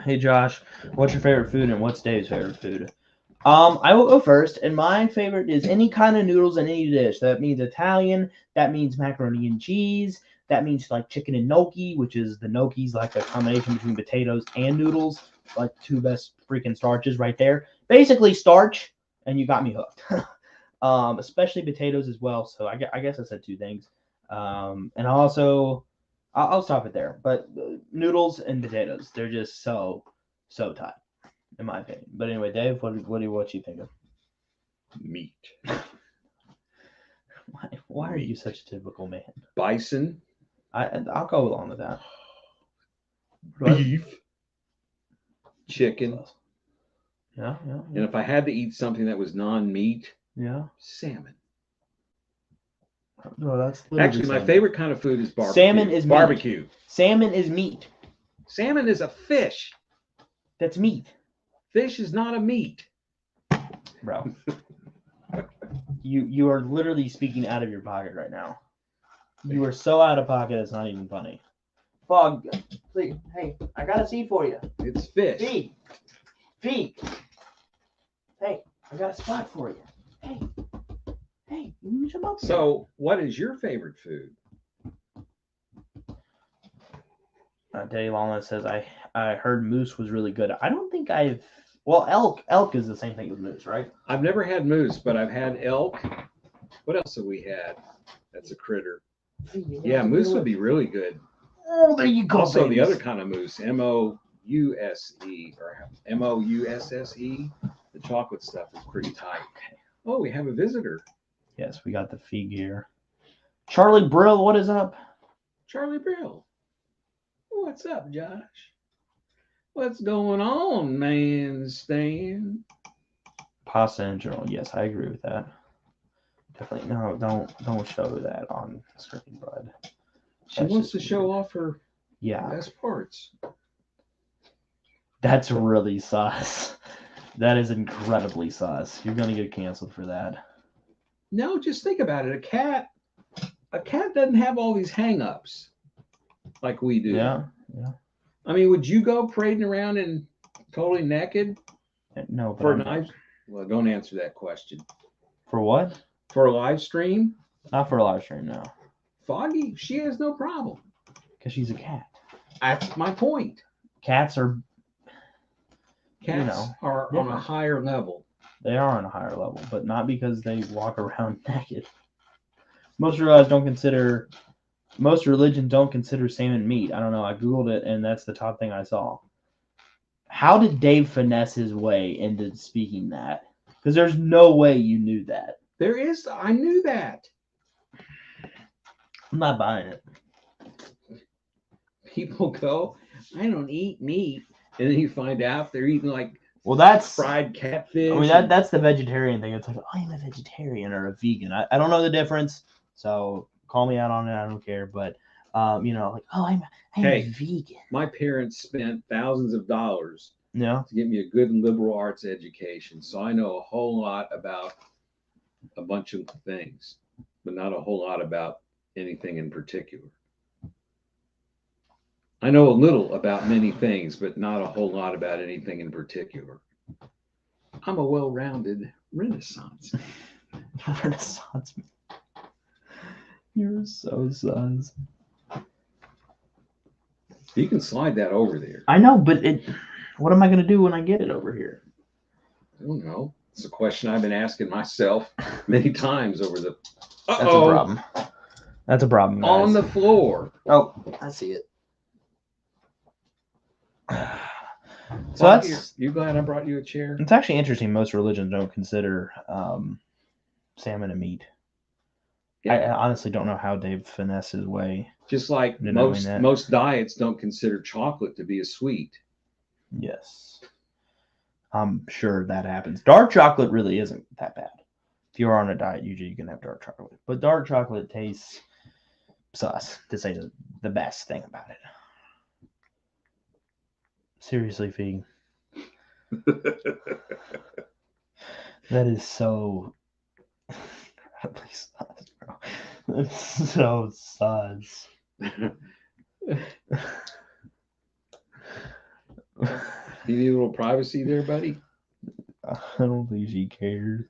Hey Josh, what's your favorite food and what's Dave's favorite food? I will go first, and my favorite is any kind of noodles in any dish. That means Italian, that means macaroni and cheese, that means like chicken and gnocchi, which is the gnocchi's like a combination between potatoes and noodles, like two best freaking starches right there. Basically starch, and you got me hooked. Especially potatoes as well. So I guess I said two things. And also, I'll stop it there. But noodles and potatoes, they're just so tight, in my opinion. But anyway, Dave, what you think of? Meat. Why are you such a typical man? Bison. I'll go along with that. Beef. Chicken. Yeah. And if I had to eat something that was non-meat, Yeah. salmon. No, that's Actually, my favorite kind of food is barbecue. Salmon is barbecue. Meat. Salmon is meat. Salmon is a fish. That's meat. Fish is not a meat. Bro. You are literally speaking out of your pocket right now. You are so out of pocket, it's not even funny. Fog, please. Hey, I got a seat for you. It's fish. Feed. Hey, I got a spot for you. Hey, you come up. So, what is your favorite food? Daddy Lawless says I heard moose was really good. I don't think I've. Well, elk is the same thing as moose, right? I've never had moose, but I've had elk. What else have we had? That's a critter. Yeah, moose would be really good. Oh, there you go. Also, babies. the other kind of moose, M-O-U-S-E or M-O-U-S-S-E. The chocolate stuff is pretty tight. Oh, we have a visitor. Yes, we got the feed gear. Charlie Brill, what is up? Charlie Brill. What's up, Josh? What's going on, man? Stan? Pasta in general. Yes, I agree with that. Definitely. No, don't show that on screen, bud. She wants to show off her best parts. That's really sus. That is incredibly sus. You're gonna get canceled for that. No, just think about it. A cat doesn't have all these hang-ups like we do. Yeah. I mean, would you go parading around and totally naked? No, but for a live? Well, don't answer that question. For what? For a live stream? Not for a live stream, no. Foggy, she has no problem. Because she's a cat. That's my point. Cats are are different. on a higher level. They are on a higher level, but not because they walk around naked. Most religions don't consider salmon meat. I don't know. I Googled it, and that's the top thing I saw. How did Dave finesse his way into speaking that? Because there's no way you knew that. I knew that. I'm not buying it. People go, I don't eat meat. And then you find out they're eating like that's fried catfish. I mean, that's the vegetarian thing. It's like, oh, I'm a vegetarian or a vegan. I don't know the difference, so call me out on it. I don't care. But I'm a vegan. My parents spent thousands of dollars to get me a good liberal arts education, so I know a whole lot about a bunch of things, but not a whole lot about anything in particular. I know a little about many things, but not a whole lot about anything in particular. I'm a well-rounded Renaissance. Renaissance. You're so sus. You can slide that over there. I know, but what am I going to do when I get it over here? I don't know. It's a question I've been asking myself many times over the... That's a problem. That's a problem, guys. On the floor. Oh, I see it. So you glad I brought you a chair? It's actually interesting. Most religions don't consider salmon a meat. Yeah. I honestly don't know how Dave finessed his way. Just like most diets don't consider chocolate to be a sweet. Yes. I'm sure that happens. Dark chocolate really isn't that bad. If you're on a diet, usually you can have dark chocolate. But dark chocolate tastes sus, to say the best thing about it. Seriously, Fee. That is so incredibly sus, bro. That's so sus. You need a little privacy there, buddy? I don't think she cares.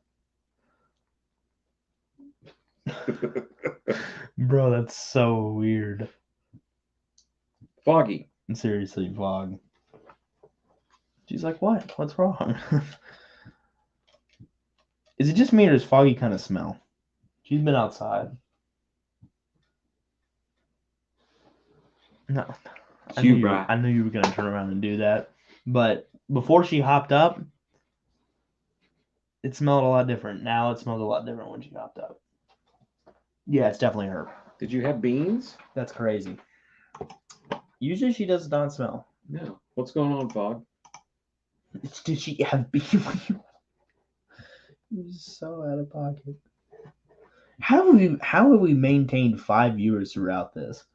Bro, that's so weird. Foggy. Seriously, vlog. She's like, what? What's wrong? Is it just me or does Foggy kind of smell? She's been outside. No. I knew you were going to turn around and do that. But before she hopped up, it smelled a lot different. Now it smells a lot different when she hopped up. Yeah, it's definitely her. Did you have beans? That's crazy. Usually she does not smell. No. What's going on, Fog? Did she have beans? You're so out of pocket. How have we maintained 5 viewers throughout this?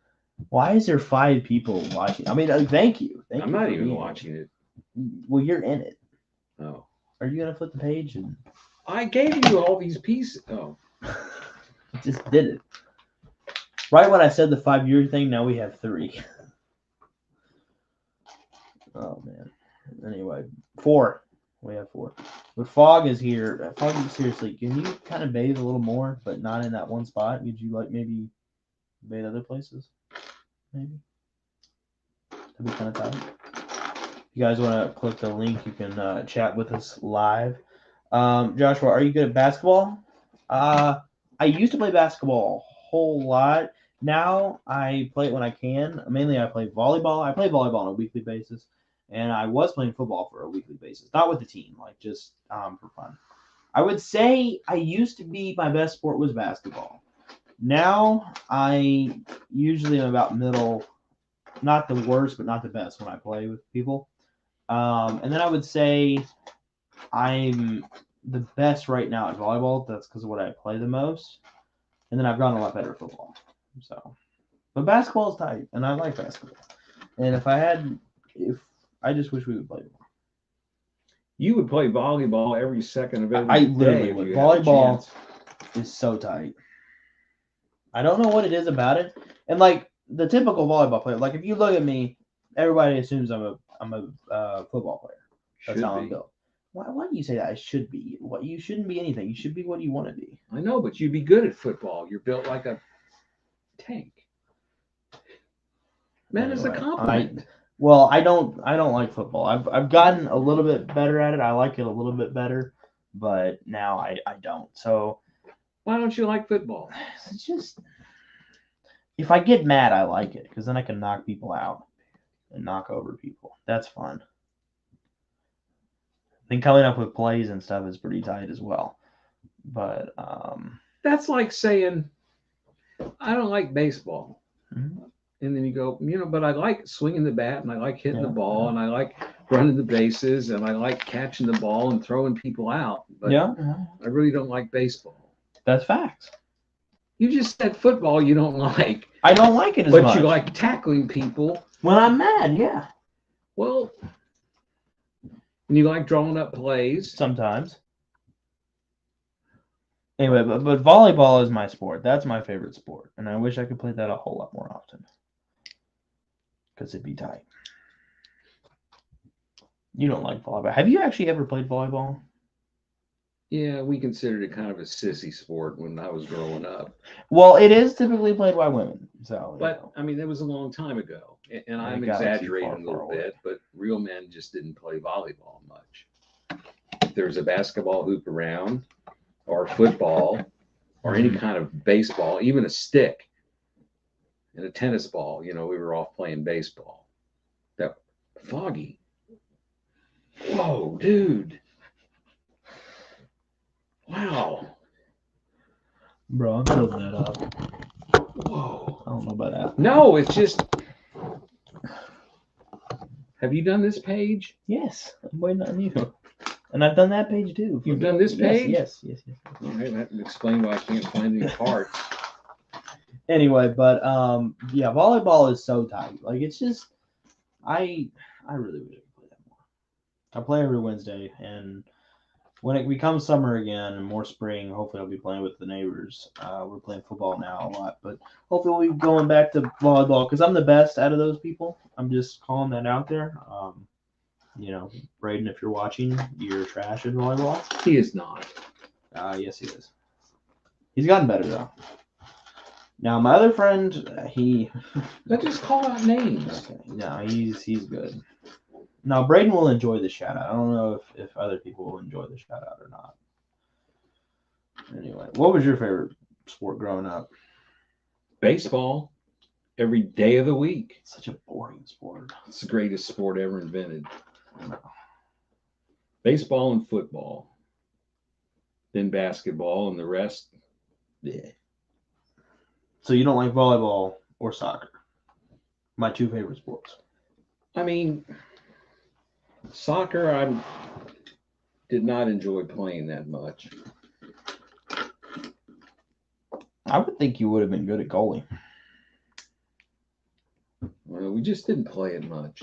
Why is there 5 people watching? I mean, thank you. I'm not even watching it. Well, you're in it. Oh. Are you gonna flip the page? And I gave you all these pieces. Oh. Just did it. Right when I said the 5 viewer thing, now we have 3. Oh man. Anyway, 4. We have 4. But Fog is here. Fog, seriously, can you kind of bathe a little more, but not in that one spot? Could you like maybe bathe other places? Maybe. That'd be kind of tight. If you guys want to click the link, you can chat with us live. Joshua, are you good at basketball? I used to play basketball a whole lot. Now I play it when I can. Mainly I play volleyball. I play volleyball on a weekly basis. And I was playing football for a weekly basis. Not with the team, like just for fun. I would say I used to be, my best sport was basketball. Now I usually am about middle, not the worst, but not the best when I play with people. And then I would say I'm the best right now at volleyball. That's because of what I play the most. And then I've gotten a lot better at football. So, but basketball is tight, and I like basketball. And if I just wish we would play more. You would play volleyball every second of every day. I literally would. Volleyball is so tight. I don't know what it is about it. And like the typical volleyball player, like if you look at me, everybody assumes I'm a football player. That's how I'm built. Why do you say that? I should be. What, you shouldn't be anything. You should be what you want to be. I know, but you'd be good at football. You're built like a tank. Man, it's a compliment. Well, I don't like football. I've gotten a little bit better at it. I like it a little bit better, but now I don't. So why don't you like football? It's just, if I get mad, I like it because then I can knock people out and knock over people. That's fun. Then coming up with plays and stuff is pretty tight as well. But that's like saying I don't like baseball. Mm-hmm. And then you go, but I like swinging the bat, and I like hitting the ball, and I like running the bases, and I like catching the ball and throwing people out. But I really don't like baseball. That's facts. You just said football you don't like. I don't like it as much. But you like tackling people. When I'm mad, yeah. Well, and you like drawing up plays. Sometimes. Anyway, but volleyball is my sport. That's my favorite sport. And I wish I could play that a whole lot more often. Because it'd be tight. You don't like volleyball. Have you actually ever played volleyball? Yeah, we considered it kind of a sissy sport when I was growing up. Well, it is typically played by women. So, but I mean, it was a long time ago, and I'm exaggerating a little bit. But real men just didn't play volleyball much. If there's a basketball hoop around, or football, or any kind of baseball, even a stick. And a tennis ball, we were off playing baseball. That Foggy. Whoa, dude. Wow. Bro, I'm building that up. Whoa. I don't know about that. No, it's just. Have you done this page? Yes. I'm waiting on you. And I've done that page too. You've done this page? Yes. Okay, that would explain why I can't find any parts. Anyway, but yeah, volleyball is so tight. Like it's just, I really wish I could play that more. I play every Wednesday, and when it becomes summer again and more spring, hopefully I'll be playing with the neighbors. We're playing football now a lot, but hopefully we'll be going back to volleyball because I'm the best out of those people. I'm just calling that out there. You know, Braden, if you're watching, you're trash at volleyball. He is not. Yes, he is. He's gotten better though. Now my other friend, Let's just call out names. okay, no, he's good. Now Braden will enjoy the shout out. I don't know if other people will enjoy the shout out or not. Anyway, what was your favorite sport growing up? Baseball, every day of the week. It's such a boring sport. It's the greatest sport ever invented. Baseball and football. Then basketball and the rest. Yeah. So you don't like volleyball or soccer? My two favorite sports. I mean, soccer, I did not enjoy playing that much. I would think you would have been good at goalie. Well, we just didn't play it much.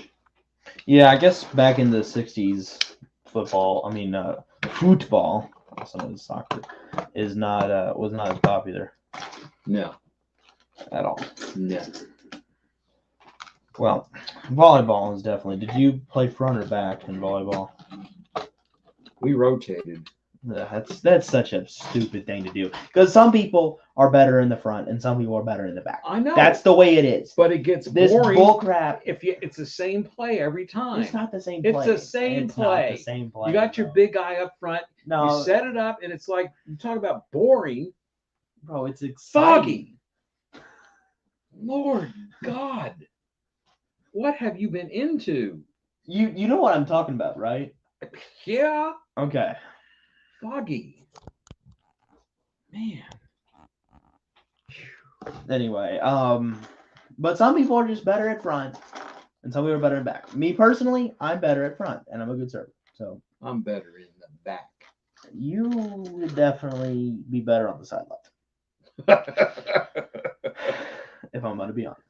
Yeah, I guess back in the 60s, football, some of soccer, was not as popular No. at all. No. Well, volleyball is definitely. Did you play front or back in volleyball? We rotated. That's such a stupid thing to do because some people are better in the front and some people are better in the back. I know. That's the way it is. But it gets This boring bull crap. it's the same play every time. It's not the same It's play. the same It's play. Not the same play. You got your big guy up front. No, You set it up, and it's like you talk about boring, bro. It's exciting. foggy. Lord God, what have you been into? You know what I'm talking about, right? Yeah, Okay. foggy. Man, Anyway, but some people are just better at front, and some people are better at back. Me personally, I'm better at front, and I'm a good server. So I'm better in the back. you would definitely be better on the side left, if I'm going to be honest.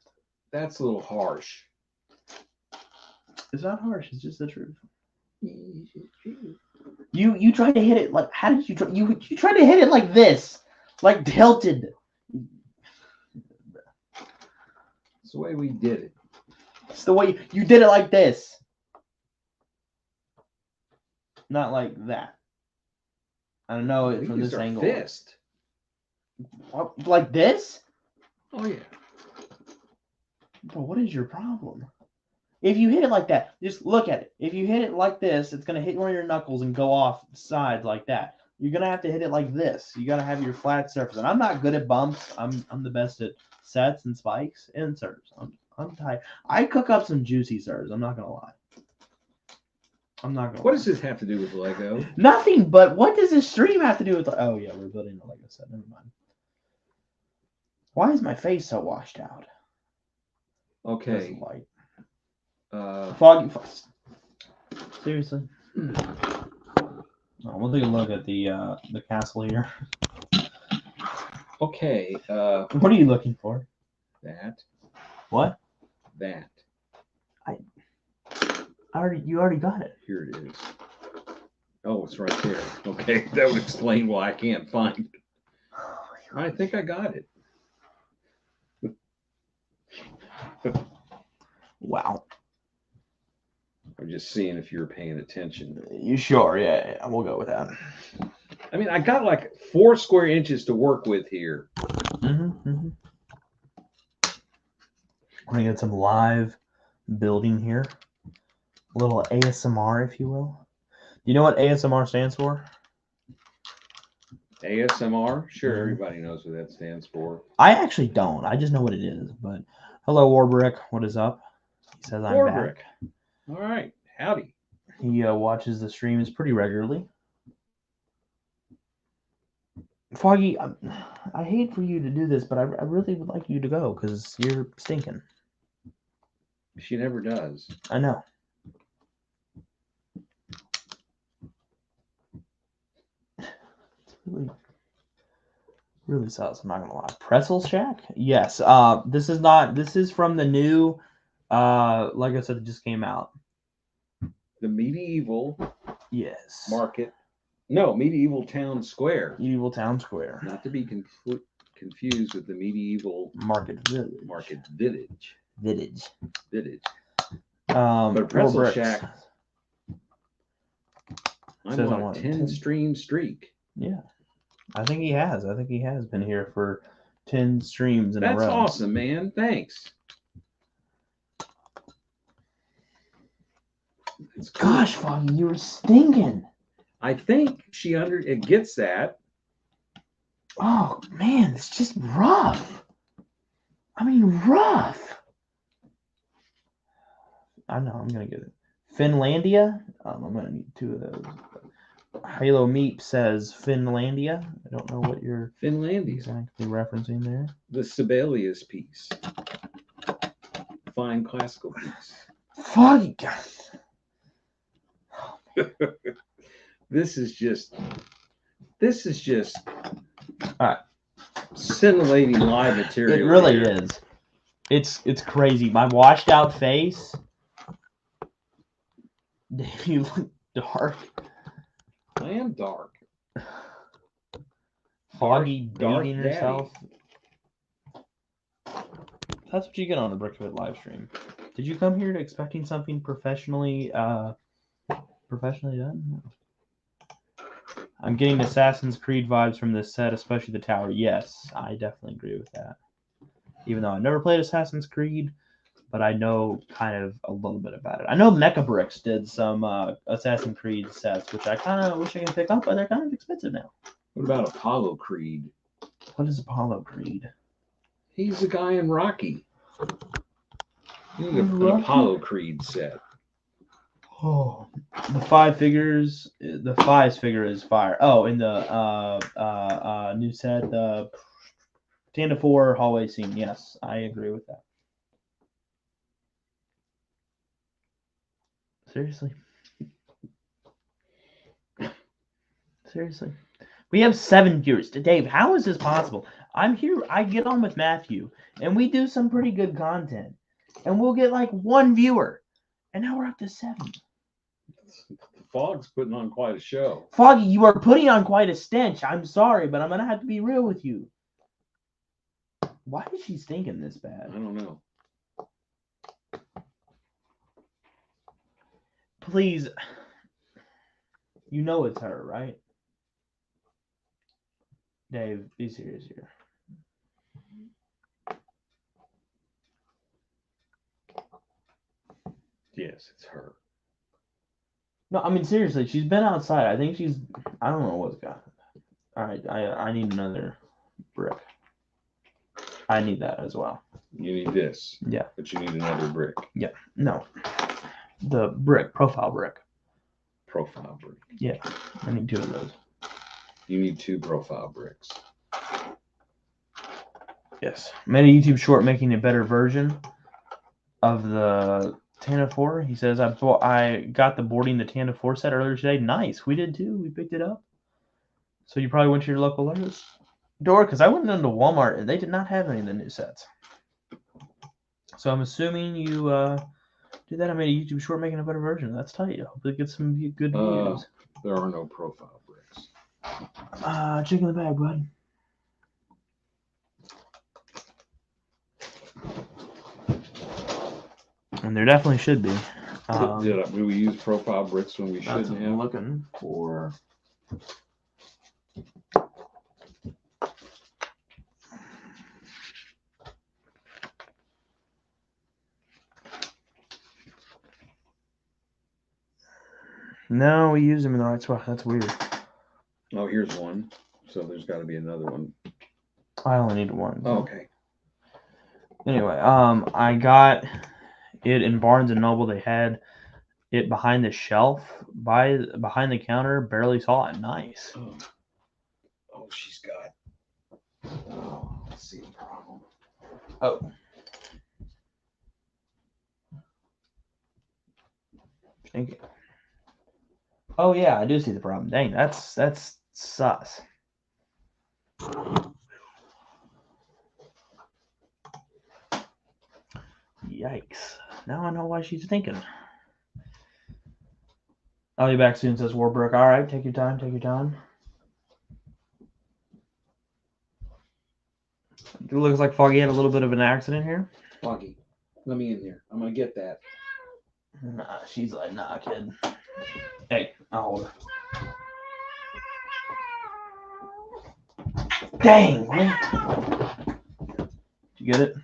That's a little harsh. It's not harsh. It's just the truth. You tried to hit it like how did you try? You tried to hit it like this, like tilted. It's the way we did it. It's the way you did it like this, not like that. I don't know it We from used this our angle. fist. What, like this? Oh yeah. Bro, what is your problem? If you hit it like that, just look at it. If you hit it like this, it's gonna hit one of your knuckles and go off the sides like that. You're gonna have to hit it like this. You gotta have your flat surface. And I'm not good at bumps. I'm the best at sets and spikes and serves. I'm tight. I cook up some juicy serves. I'm not gonna lie. What does this have to do with Lego? Nothing. But what does this stream have to do with? Oh yeah, we're building a Lego set. Never mind. Why is my face so washed out? Okay. Light. Foggy. Seriously. We'll take a look at the castle here. Okay. What are you looking for? That. What? That. You already got it. Here it is. Oh, it's right there. Okay, that would explain why I can't find it. I think I got it. Wow. I'm just seeing if you're paying attention. You sure? Yeah, we'll go with that. I mean, I got like 4 square inches to work with here. We're gonna get some live building here. A little ASMR, if you will. Do you know what ASMR stands for? ASMR? Sure, everybody knows what that stands for. I actually don't. I just know what it is. But hello, Warbrick. What is up? He says I'm back. All right. Howdy. He watches the streams pretty regularly. Foggy, I hate for you to do this, but I really would like you to go because you're stinking. She never does. I know. It's really sus. I'm not gonna lie. Pretzel Shack? Yes. This is from the new Lego set that just came out. The medieval Yes. market. No, medieval town square. Medieval Town Square. Not to be confused with the medieval Market Village. village. Village. Village. But Pretzel Shack I'm Says on I'm a on a 10 10. stream streak. Yeah. I think he has. I think he has been here for 10 streams in a That's row. awesome, man. Thanks. That's cool. Gosh, Foggy, you were stinking. I think it gets that. Oh, man, it's just rough. I mean, rough. I know, I'm going to get it. Finlandia? I'm going to need 2 of those. Halo Meep says Finlandia. I don't know what you're Finlandia. exactly referencing there. The Sibelius piece. Fine classical piece. Foggy, God. This is just Alright. scintillating live material. It really here. is. It's crazy. My washed out face. Dave, you look dark. I am dark. Foggy Dark dating daddy. herself. That's what you get on the Brickfit live stream. Did you come here expecting something professionally done? No. I'm getting Assassin's Creed vibes from this set, especially the tower. Yes, I definitely agree with that. Even though I never played Assassin's Creed, but I know kind of a little bit about it. I know Mecha Bricks did some Assassin's Creed sets, which I kind of wish I could pick up, but they're kind of expensive now. What about Apollo Creed? What is Apollo Creed? He's the guy in Rocky. You need an Rocky? Apollo Creed set. Oh, the 5 figures. The 5 figure is fire. Oh, in the new set, the 10 to 4 hallway scene. Yes, I agree with that. Seriously. Seriously. We have 7 viewers. Dave, how is this possible? I'm here. I get on with Matthew, and we do some pretty good content, and we'll get like 1 viewer, and now we're up to 7. Fog's putting on quite a show. Foggy, you are putting on quite a stench. I'm sorry, but I'm gonna have to be real with you. Why is she stinking this I bad? don't know. Please, you know it's her, right? Dave, be serious here. Yes, it's her. No, I mean seriously, she's been outside. I think she's. I don't know what's got. All right, I need another brick. I need that as well. You need this. Yeah. But you need another brick. Yeah. No. The brick, profile brick. Profile brick. Yeah, I need 2 of those. You need 2 profile bricks. Yes. Made a YouTube short making a better version of the Tana 4. He says, I got the boarding the Tana 4 set earlier today. Nice. We did too. We picked it up. So you probably went to your local Lowe's door, because I went into Walmart and they did not have any of the new sets. So I'm assuming you did that. I made a YouTube short making a better version. That's tight. I hope it gets some good views. There are no profile bricks. Check in the bag, bud. And there definitely should be. Did we use profile bricks when we That's shouldn't what I'm have? looking for. No, we used them in the right spot. That's weird. Oh, here's one. So there's got to be another one. I only need 1. Oh, okay. Anyway, I got it in Barnes and Noble. They had it behind the shelf, behind the counter. Barely saw it. Nice. Oh, she's got. Oh, let's see the problem. Oh. Thank you. Oh yeah, I do see the problem. Dang, that's sus. Yikes. Now I know why she's thinking. I'll be back soon, says Warbrook. All right, take your time, take your time. It looks like Foggy had a little bit of an accident here. Foggy, let me in here. I'm going to get that. Nah, she's like, nah, kid. Hey, I'll hold her. Dang, man. Did you get it?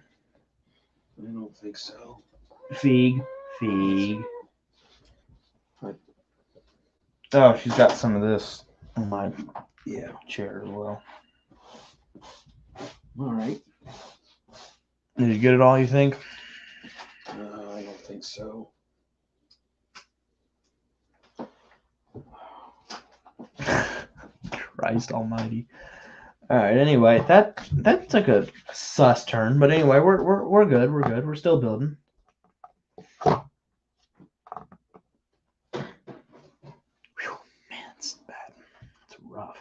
I don't think so. Feig. Oh, she's got some of this on my chair as well. All right. Did you get it all, you think? I don't think so. Christ almighty. All right, anyway, that took a sus turn, but anyway, we're good. We're still building. Whew, man, it's bad. It's rough.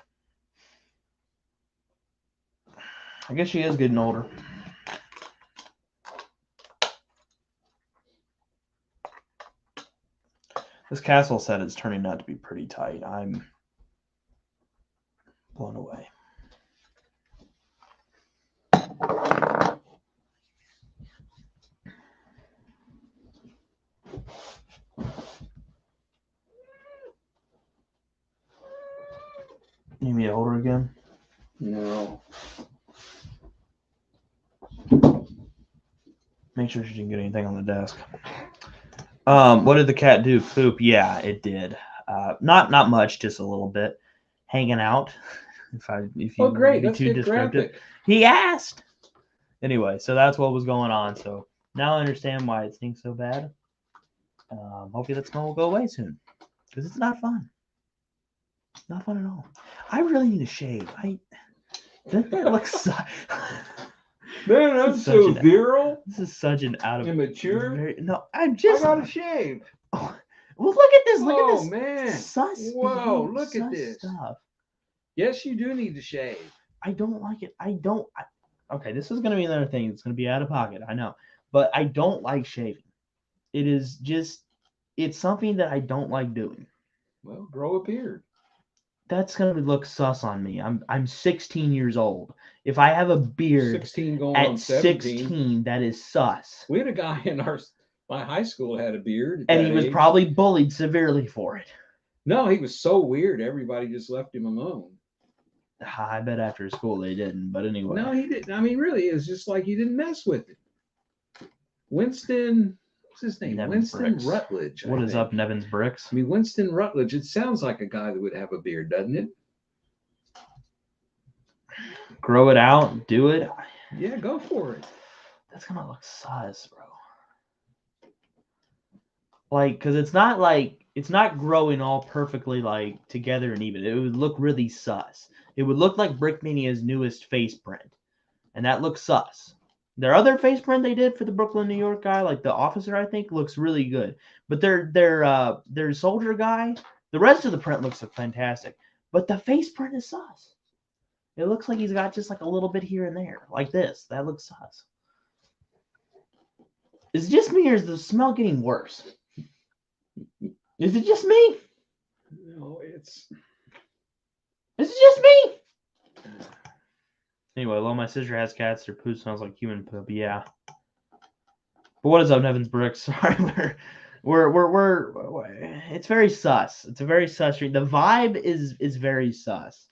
I guess she is getting older. This castle set is turning out to be pretty tight. I'm blown away. Need me to hold her again? No. Make sure she didn't get anything on the desk. What did the cat do? Poop? Yeah, it did. Not much, just a little bit. Hanging out. If you Great. be Let's too get descriptive. graphic. He asked. Anyway, so that's what was going on. So now I understand why it stinks so bad. Hopefully that smell will go away soon, because it's not fun. Not fun at all. I really need to shave. Doesn't that look so? Man, I'm Such so an- virile. This is such an out of Immature. No, I'm I just. gotta shave. Oh, well, look at this. Look Oh, at this. man. Sus. Whoa, behave, look at sus this. Stuff. Yes, you do need to shave. I don't like it. Okay, this is gonna be another thing. It's gonna be out of pocket. I know, but I don't like shaving. It is just. It's something that I don't like doing. Well, grow a beard. That's gonna look sus on me. I'm 16 years old. If I have a beard 16 going on at 17. 16, that is sus. We had a guy in my high school had a beard. At And that he was age. probably bullied severely for it. No, he was so weird. Everybody just left him alone. I bet after school they didn't, but anyway. No, he didn't. I mean, really, it was just like he didn't mess with it. Winston, what's his name? Nevins Winston Bricks. Rutledge. What I is think. up, Nevins Bricks? I mean, Winston Rutledge. It sounds like a guy that would have a beard, doesn't it? Grow it out, do it. Yeah, go for it. That's gonna look sus, bro. Like, cause it's not growing all perfectly like together and even. It would look really sus. It would look like Brickmania's newest face print, and that looks sus. Their other face print they did for the Brooklyn, New York guy, like the officer, I think, looks really good. But their soldier guy, the rest of the print looks fantastic. But the face print is sus. It looks like he's got just like a little bit here and there, like this. That looks sus. Is it just me, or is the smell getting worse? Is it just me? No, it's. Is it just me? Anyway, well, my sister has cats. Their poo smells like human poop. Yeah. But what is up, Nevins Bricks? Sorry, we're it's very sus. It's a very sus stream. The vibe is very sus.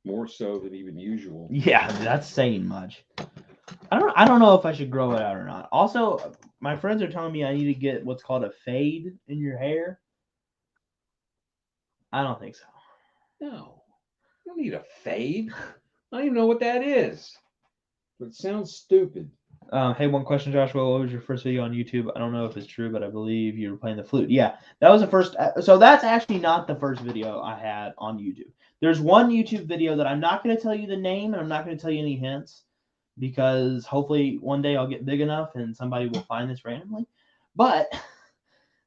More so than even usual. Yeah, that's saying much. I don't know if I should grow it out or not. Also, my friends are telling me I need to get what's called a fade in your hair. I don't think so. No, you don't need a fade. I don't even know what that is. But it sounds stupid. Hey, one question, Joshua. What was your first video on YouTube? I don't know if it's true, but I believe you were playing the flute. Yeah, that was the first. So that's actually not the first video I had on YouTube. There's one YouTube video that I'm not going to tell you the name, and I'm not going to tell you any hints, because hopefully one day I'll get big enough and somebody will find this randomly. But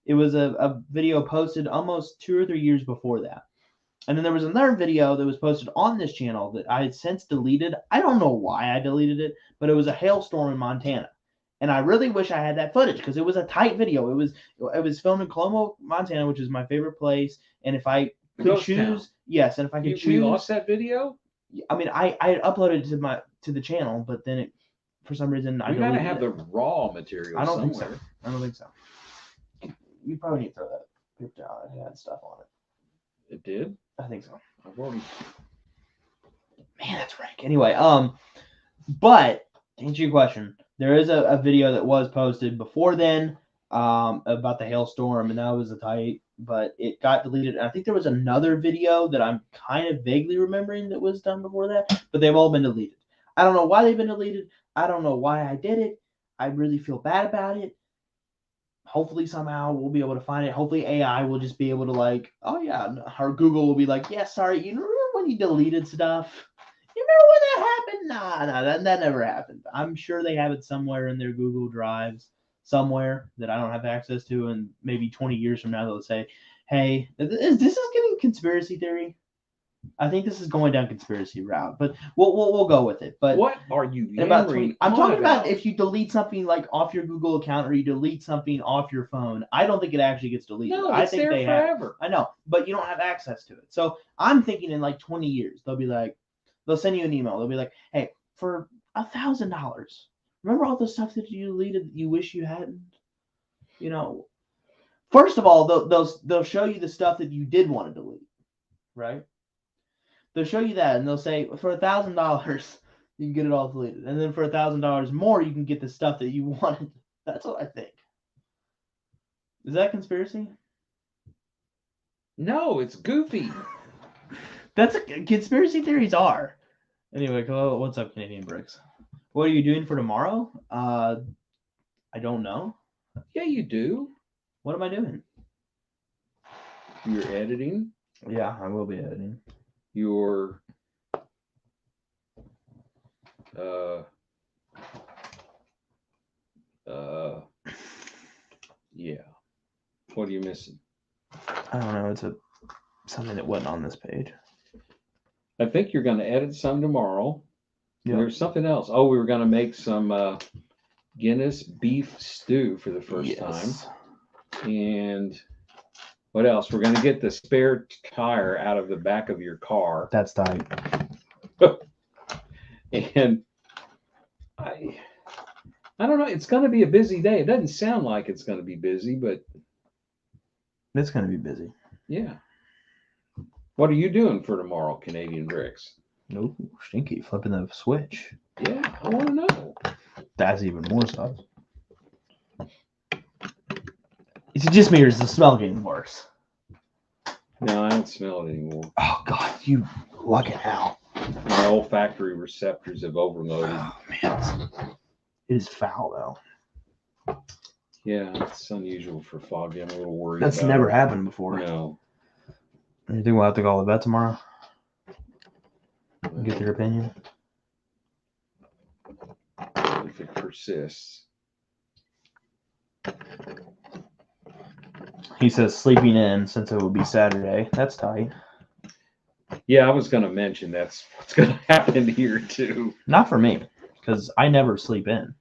it was a video posted almost 2 or 3 years before that. And then there was another video that was posted on this channel that I had since deleted. I don't know why I deleted it, but it was a hailstorm in Montana. And I really wish I had that footage, because it was a tight video. It was filmed in Coloma, Montana, which is my favorite place. And if I could Ghost choose, town. yes, and if I could choose, We lost that video? I mean, I had uploaded it to the channel, but then it, for some reason, I We gotta deleted have it. the raw material I don't think so. somewhere. I don't think so. you probably need to throw that paper down. It had stuff on it. It did? I think so. I've already. Man, that's rank. Anyway, but to answer your question, there is a video that was posted before then about the hailstorm, and that was a tight, but it got deleted. And I think there was another video that I'm kind of vaguely remembering that was done before that, but they've all been deleted. I don't know why they've been deleted. I don't know why I did it. I really feel bad about it. Hopefully somehow we'll be able to find it. Hopefully AI will just be able to like, oh yeah, or Google will be like, yeah, sorry, you remember when you deleted stuff? You remember when that happened? Nah, that never happened. I'm sure they have it somewhere in their Google Drives, somewhere that I don't have access to, and maybe 20 years from now they'll say, hey, this is getting conspiracy theory. I think this is going down conspiracy route, but we'll go with it. But what are you yammering? I'm talking about if you delete something like off your Google account or you delete something off your phone. I don't think it actually gets deleted. No, I it's think there they forever. I know, but you don't have access to it. So I'm thinking in like 20 years they'll be like, they'll send you an email. They'll be like, hey, for $1,000, remember all the stuff that you deleted that you wish you hadn't? You know, first of all, they'll show you the stuff that you did want to delete, right? They'll show you that, and they'll say for $1,000 you can get it all deleted, and then for $1,000 more you can get the stuff that you wanted. That's what I think. Is that conspiracy? No, it's goofy. That's conspiracy theories are. Anyway, what's up, Canadian Bricks? What are you doing for tomorrow? I don't know. Yeah, you do. What am I doing? You're editing. Yeah, I will be editing. You're yeah. What are you missing? I don't know. It's something that wasn't on this page. I think you're going to edit some tomorrow. Yep. There's something else. Oh, we were going to make some Guinness beef stew for the first time. And what else? We're going to get the spare tire out of the back of your car. That's tight. And I don't know. It's going to be a busy day. It doesn't sound like it's going to be busy, but it's going to be busy. Yeah. What are you doing for tomorrow, Canadian Bricks? No, Stinky flipping the switch. Yeah, I want to know. That's even more sus. Is it just me or is the smell getting worse? No, I don't smell it anymore. Oh God, you lucky hell. My olfactory receptors have overloaded. Oh man, it is foul though. Yeah, it's unusual for Foggy. I'm a little worried. That's never happened before. No. You think we'll have to call the vet tomorrow? Get their opinion. If it persists. He says sleeping in since it will be Saturday. That's tight. Yeah, I was going to mention that's what's going to happen here too. Not for me, because I never sleep in.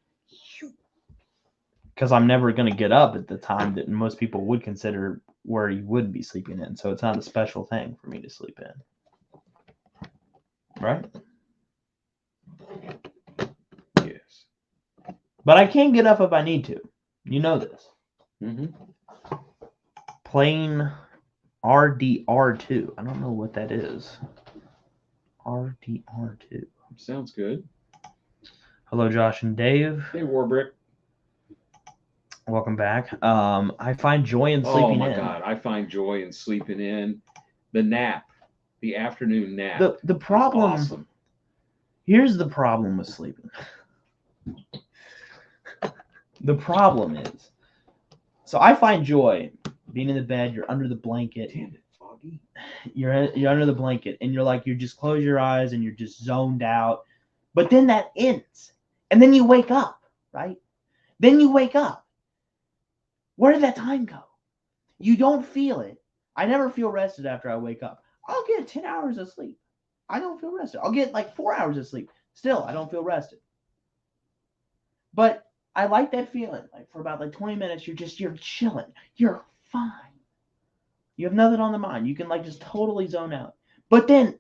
Because I'm never going to get up at the time that most people would consider where you would be sleeping in. So it's not a special thing for me to sleep in. Right? Yes. But I can get up if I need to. You know this. Mm-hmm. Playing RDR2. I don't know what that is. RDR2. Sounds good. Hello, Josh and Dave. Hey, Warbrick. Welcome back. I find joy in sleeping in. Oh my God, I find joy in sleeping in. The nap, the afternoon nap. The problem. Awesome. Here's the problem with sleeping. The problem is, so I find joy being in the bed. You're under the blanket. Damn it, Foggy. You're under the blanket, and you just close your eyes and you're just zoned out. But then that ends, and then you wake up, right? Then you wake up. Where did that time go? You don't feel it. I never feel rested after I wake up. I'll get 10 hours of sleep. I don't feel rested. I'll get like 4 hours of sleep. Still, I don't feel rested. But I like that feeling. Like for about like 20 minutes, you're chilling. You're fine. You have nothing on the mind. You can like just totally zone out. But then,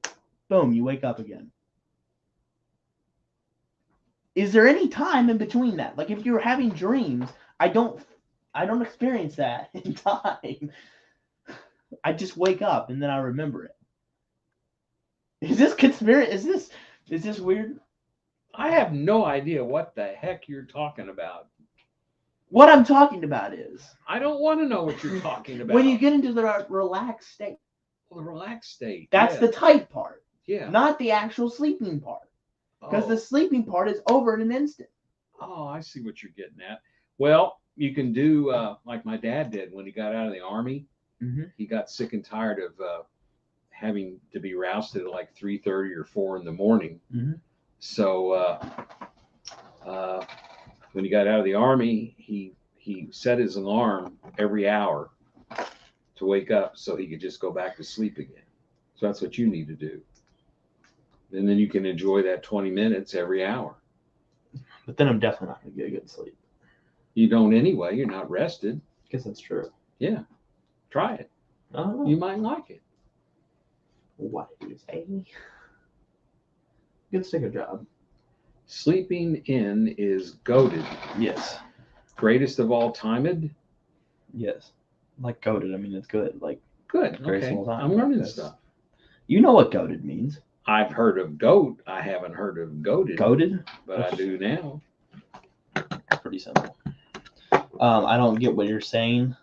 boom, you wake up again. Is there any time in between that? Like if you're having dreams, I don't I don't experience that in time. I just wake up and then I remember it. Is this conspiracy? Is this weird? I have no idea what the heck you're talking about. What I'm talking about is I don't want to know what you're talking about. when you get into the relaxed state. Well, the relaxed state. That's the tight part, yeah. not the actual sleeping part. Because the sleeping part is over in an instant. Oh, I see what you're getting at. Well, you can do like my dad did when he got out of the Army. Mm-hmm. He got sick and tired of having to be roused at like 3:30 or 4 in the morning. Mm-hmm. So when he got out of the Army, he set his alarm every hour to wake up so he could just go back to sleep again. So that's what you need to do. And then you can enjoy that 20 minutes every hour. But then I'm definitely not going to get a good sleep. You don't anyway. You're not rested. I guess that's true. Yeah. Try it. I don't know. You might like it. What is a good sticker job? Sleeping In is goated. Yes. Greatest of all timed? Yes. Like goated. I mean, it's good. Like Good. Greatest Okay. of all time. I'm learning That's- stuff. You know what goated means? I've heard of goat. I haven't heard of goated. Goated? But I do now. Pretty simple. I don't get what you're saying.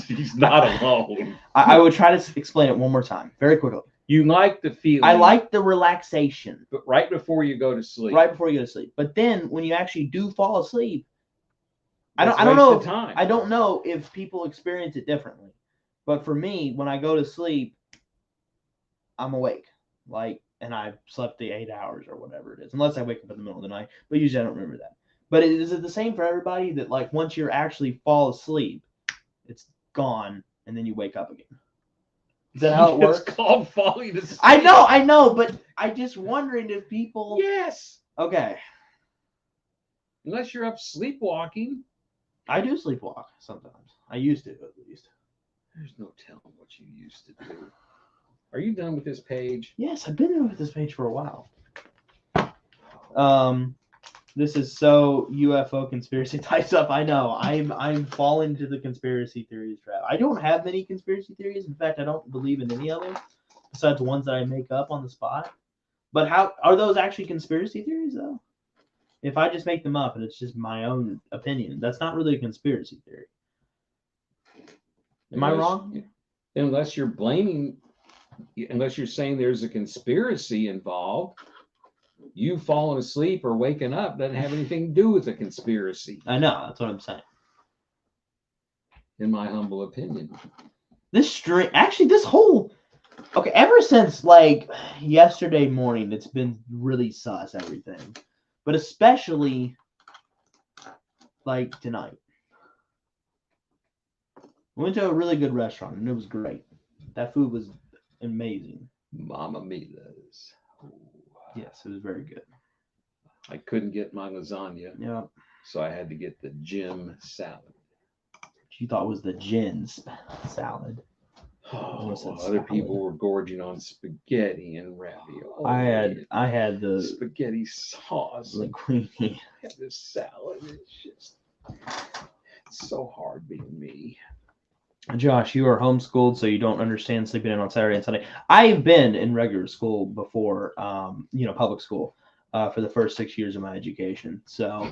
He's not alone. I would try to explain it one more time, very quickly. You like the feeling. I like the relaxation but right before you go to sleep. right before you go to sleep. But then when you actually do fall asleep, I It's don't waste know. of time. I don't know if people experience it differently. But for me, when I go to sleep, I'm awake. And I've slept the 8 hours or whatever it is, unless I wake up in the middle of the night. But usually I don't remember that. But is it the same for everybody that like once you're actually fall asleep, it's gone and then you wake up again? Is that how it works? It's called falling asleep. I know, but I just wondering if people. Yes. Okay, Unless you're up sleepwalking. I do sleepwalk sometimes. I used to at least. There's no telling what you used to do. Are you done with this page? Yes, I've been with this page for a while. This is so UFO conspiracy type stuff. I know. I'm falling into the conspiracy theories trap. I don't have many conspiracy theories. In fact, I don't believe in any of them besides the ones that I make up on the spot. But how are those actually conspiracy theories though? If I just make them up and it's just my own opinion, that's not really a conspiracy theory. Am I wrong? Unless you're saying there's a conspiracy involved, you falling asleep or waking up doesn't have anything to do with the conspiracy, I know. That's what I'm saying. in my humble opinion. This whole ever since like yesterday morning, it's been really sus everything, but especially like tonight. We went to a really good restaurant and it was great. That food was amazing. Mama Mila's. Yes, it was very good. I couldn't get my lasagna, Yeah, so I had to get the Jim salad. you thought was the Jen's salad. Oh, What's that other salad? people were gorging on spaghetti and ravioli. I had the spaghetti sauce. And linguine. I had this salad. It's so hard being me. Josh, you are homeschooled, so you don't understand sleeping in on Saturday and Sunday. I've been in regular school before, public school, for the first 6 years of my education. So,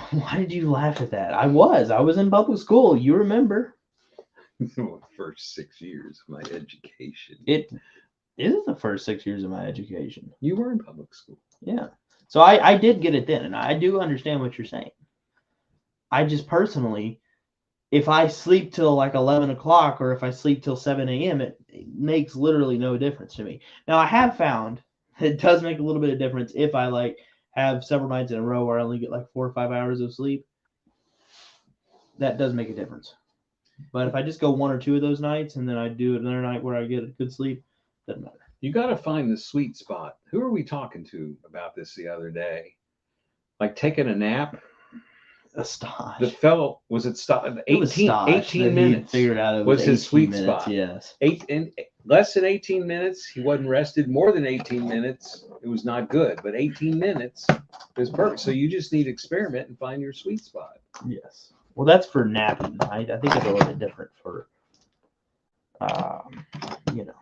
why did you laugh at that? I was in public school. You remember? The first 6 years of my education. It is the first 6 years of my education. You were in public school. Yeah. So I did get it then, and I do understand what you're saying. I just personally, if I sleep till like 11 o'clock or if I sleep till 7 a.m., it makes literally no difference to me. Now, I have found it does make a little bit of difference if I like have several nights in a row where I only get like 4 or 5 hours of sleep. That does make a difference. But if I just go 1 or 2 of those nights and then I do another night where I get a good sleep, doesn't matter. You got to find the sweet spot. Who are we talking to about this the other day? Like taking a nap? A Stosh. The fellow, was it 18 minutes? Figured out it was his 18 sweet minutes, spot. Yes. Less than 18 minutes. He wasn't rested. More than 18 minutes. it was not good. But 18 minutes is perfect. So you just need to experiment and find your sweet spot. Yes. Well, that's for napping. I think it's a little bit different for, you know.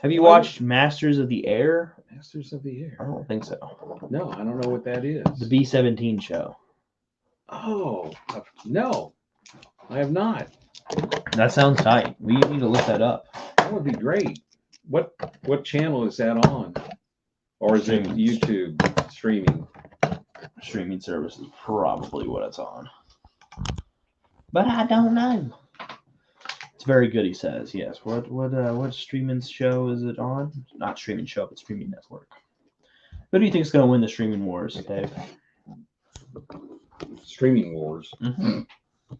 Have you watched Masters of the Air? Masters of the Air. I don't think so. No, I don't know what that is. The B-17 show. Oh, no, I have not. That sounds tight. We need to look that up. That would be great. What channel is that on? Or is it YouTube streaming? Streaming service is probably what it's on. But I don't know. It's very good, he says. Yes. What streaming show is it on? Not streaming show, but streaming network. Who do you think is going to win the streaming wars, Dave? Streaming wars. Mm-hmm.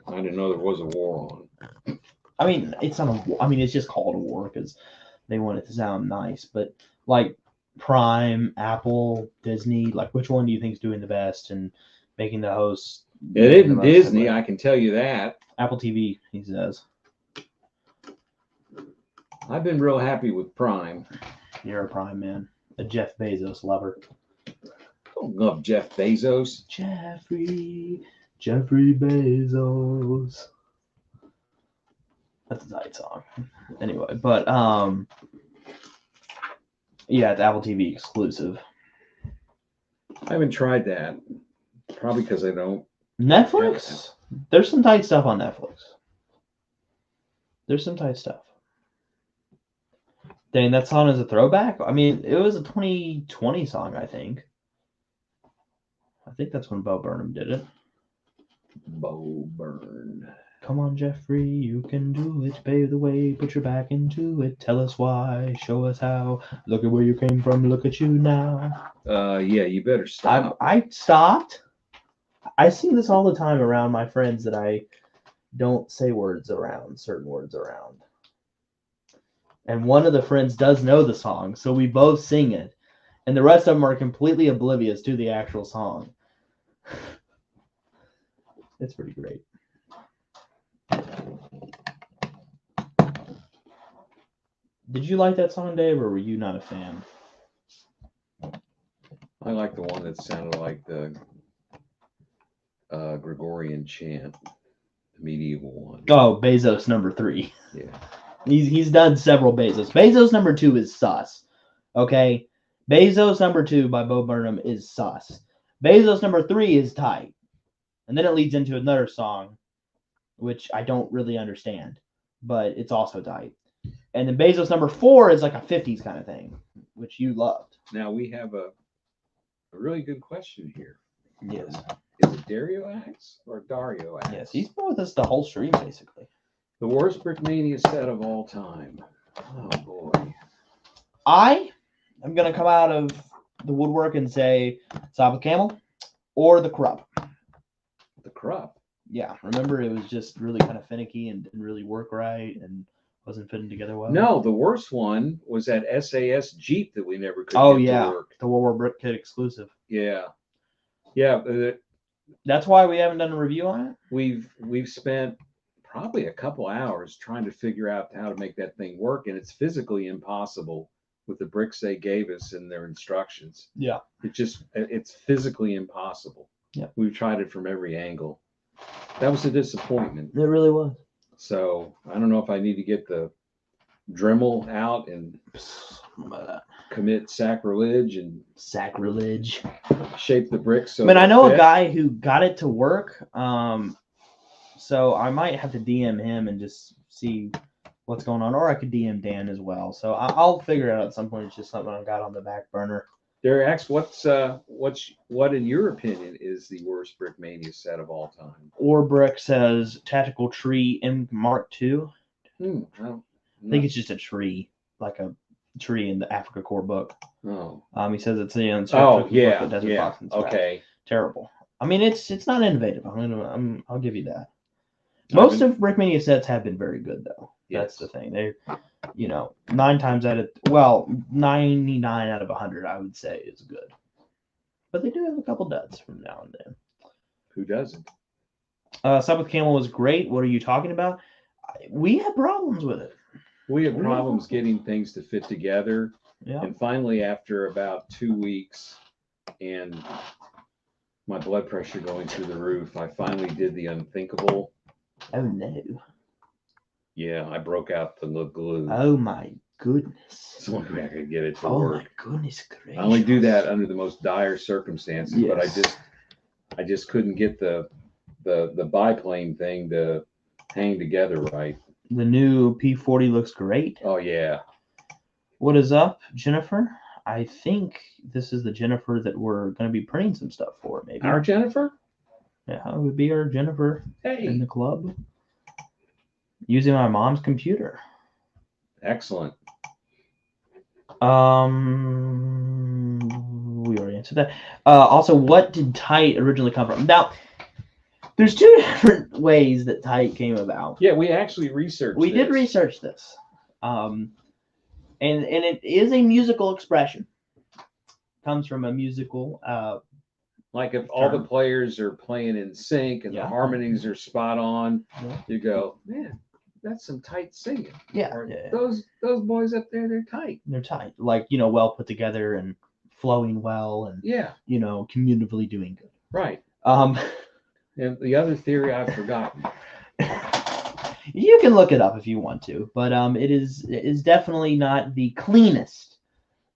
I didn't know there was a war on. I mean, it's not a war. I mean, it's just called a war because they want it to sound nice. But like Prime, Apple, Disney, like which one do you think is doing the best and making the host? It isn't Disney, I can tell you that. Apple TV, he says. I've been real happy with Prime. You're a Prime man, a Jeff Bezos lover. I don't love Jeff Bezos. Jeffrey Bezos. That's a tight song. Anyway, but yeah, it's Apple TV exclusive. I haven't tried that. Probably because I don't. Netflix? There's some tight stuff on Netflix. There's some tight stuff. Dang, that song is a throwback? I mean, it was a 2020 song, I think. I think that's when Bo Burnham did it. Bo Burnham. Come on, Jeffrey, you can do it. Pave the way, put your back into it. Tell us why, show us how. Look at where you came from, look at you now. Yeah, you better stop. I stopped. I sing this all the time around my friends that I don't say certain words around. And one of the friends does know the song, so we both sing it. And the rest of them are completely oblivious to the actual song. It's pretty great. Did you like that song, Dave, or were you not a fan? I like the one that sounded like the Gregorian chant, the medieval one. Oh, Bezos number 3. Yeah. He's done several Bezos. Bezos number 2 is sus. Okay? Bezos number 2 by Bo Burnham is sus. Bezos number 3 is tight. And then it leads into another song, which I don't really understand, but it's also tight. And then Bezos number 4 is like a 50s kind of thing, which you loved. Now we have a really good question here. Yes. Is it Dario Axe or Dario Axe? Yes, he's been with us the whole stream, basically. The worst Brickmania set of all time. Oh, boy. I am going to come out of the woodwork and say Sabbath Camel or the Krupp. The Krupp? Yeah, remember it was just really kind of finicky and didn't really work right and wasn't fitting together well. No, the worst one was that SAS Jeep that we never could get to work. The World War Brick Kit exclusive. Yeah. Yeah, that's why we haven't done a review on it? We've spent probably a couple hours trying to figure out how to make that thing work, and it's physically impossible with the bricks they gave us and their instructions. Yeah. It's physically impossible. Yeah. We've tried it from every angle. That was a disappointment. It really was. So I don't know if I need to get the Dremel out and commit sacrilege and shape the bricks. So I know a guy who got it to work. So I might have to DM him and just see what's going on, or I could DM Dan as well. So I'll figure it out at some point. It's just something I got on the back burner. Derek asks, what in your opinion is the worst Brickmania set of all time? Orbrick says Tactical Tree M Mark II. I think it's just a tree, like a tree in the Africa Core book. Oh. He says it's the Desert Fox and okay. Terrible. I mean, it's not innovative. I'll give you that. Most of Brickmania sets have been very good, though. That's the thing. They, 99 out of 100, I would say, is good. But they do have a couple duds from now and then. Who doesn't? Sabbath Camel was great. What are you talking about? We had problems with it. We had problems getting things to fit together. Yeah. And finally, after about 2 weeks and my blood pressure going through the roof, I finally did the unthinkable. Oh no. Yeah, I broke out the glue. Oh my goodness. So I could get it to Oh work. my goodness gracious. I only do that under the most dire circumstances, but Yes. I just couldn't get the biplane thing to hang together right. The new P40 looks great. Oh yeah. What is up, Jennifer? I think this is the Jennifer that we're going to be printing some stuff for, maybe. Our Jennifer? Yeah, it would be our Jennifer in Hey. the club. Using my mom's computer. Excellent. We already answered that. Also, what did Tight originally come from? Now, there's two different ways that Tight came about. Yeah, we actually researched We did this. research this. And it is a musical expression. Comes from a musical. Like if all the term. players are playing in sync and Yeah. the harmonies are spot on, Yeah. you go, man, that's some tight singing. Yeah, Or, yeah. Those boys up there, they're tight. They're tight, like, well put together and flowing well, and Yeah, communitively doing good. right. And the other theory I've forgotten. you can look it up if you want to, but it is definitely not the cleanest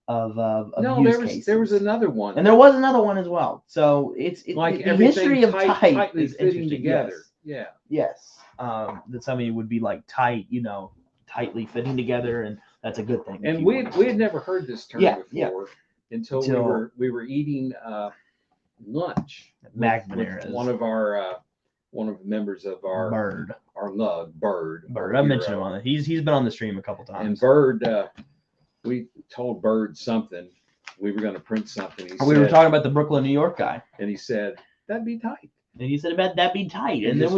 of No, use there was cases. another one. And there was another one as well. So it's like the everything history of tight tightly is fitting interesting. together. Yes. Yeah. Yes. That somebody would be like tight, tightly fitting together, and that's a good thing. And we had never heard this term before until we were eating lunch with Magmanera's. one of the members of our Bird. our lug, Bird. I mentioned him on it. He's been on the stream a couple times. And Bird, we told Bird something. We were going to print something. We were talking about the Brooklyn, New York guy. And he said, that'd be tight. And he said about that'd be tight. And then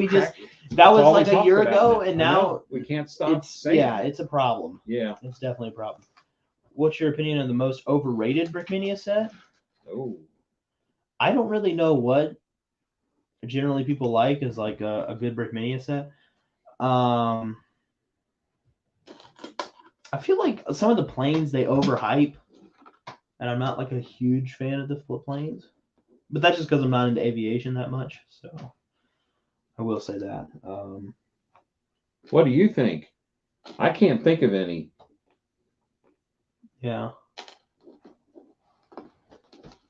that was all like we a year talked ago, about. and I now know. We can't stop saying it. it's a problem. Yeah. It's definitely a problem. What's your opinion on the most overrated Brickmania set? Oh. I don't really know what generally people like as like a good Brickmania set. I feel like some of the planes they overhype, and I'm not like a huge fan of the flip planes. But that's just because I'm not into aviation that much. So I will say that. What do you think? I can't think of any. Yeah.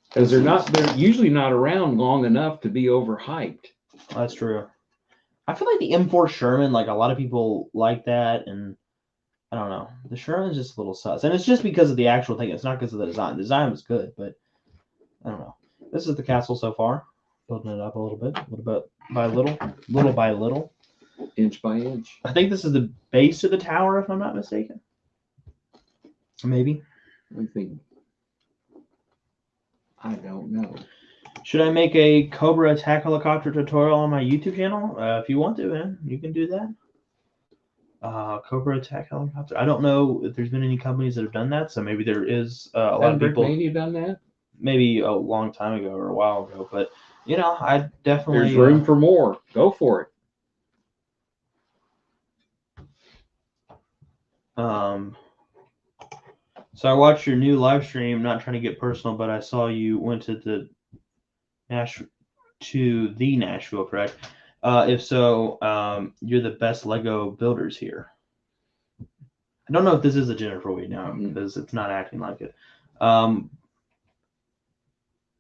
Because they're usually not around long enough to be overhyped. That's true. I feel like the M4 Sherman, like a lot of people like that, and I don't know. The Sherman's just a little sus. And it's just because of the actual thing. It's not because of the design. The design was good, but I don't know. This is the castle so far. Building it up a little bit by little. Inch by inch. I think this is the base of the tower, if I'm not mistaken. Maybe. I think. I don't know. Should I make a Cobra attack helicopter tutorial on my YouTube channel? If you want to, man, you can do that. Cobra attack helicopter. I don't know if there's been any companies that have done that, so maybe there is a lot of people. Brickmania done that? Maybe a long time ago or a while ago, but I definitely. There's room for more. Go for it. So I watched your new live stream. Not trying to get personal, but I saw you went to the Nashville, correct? If so, you're the best Lego builders here. I don't know if this is a Jennifer Weed now because it's not acting like it.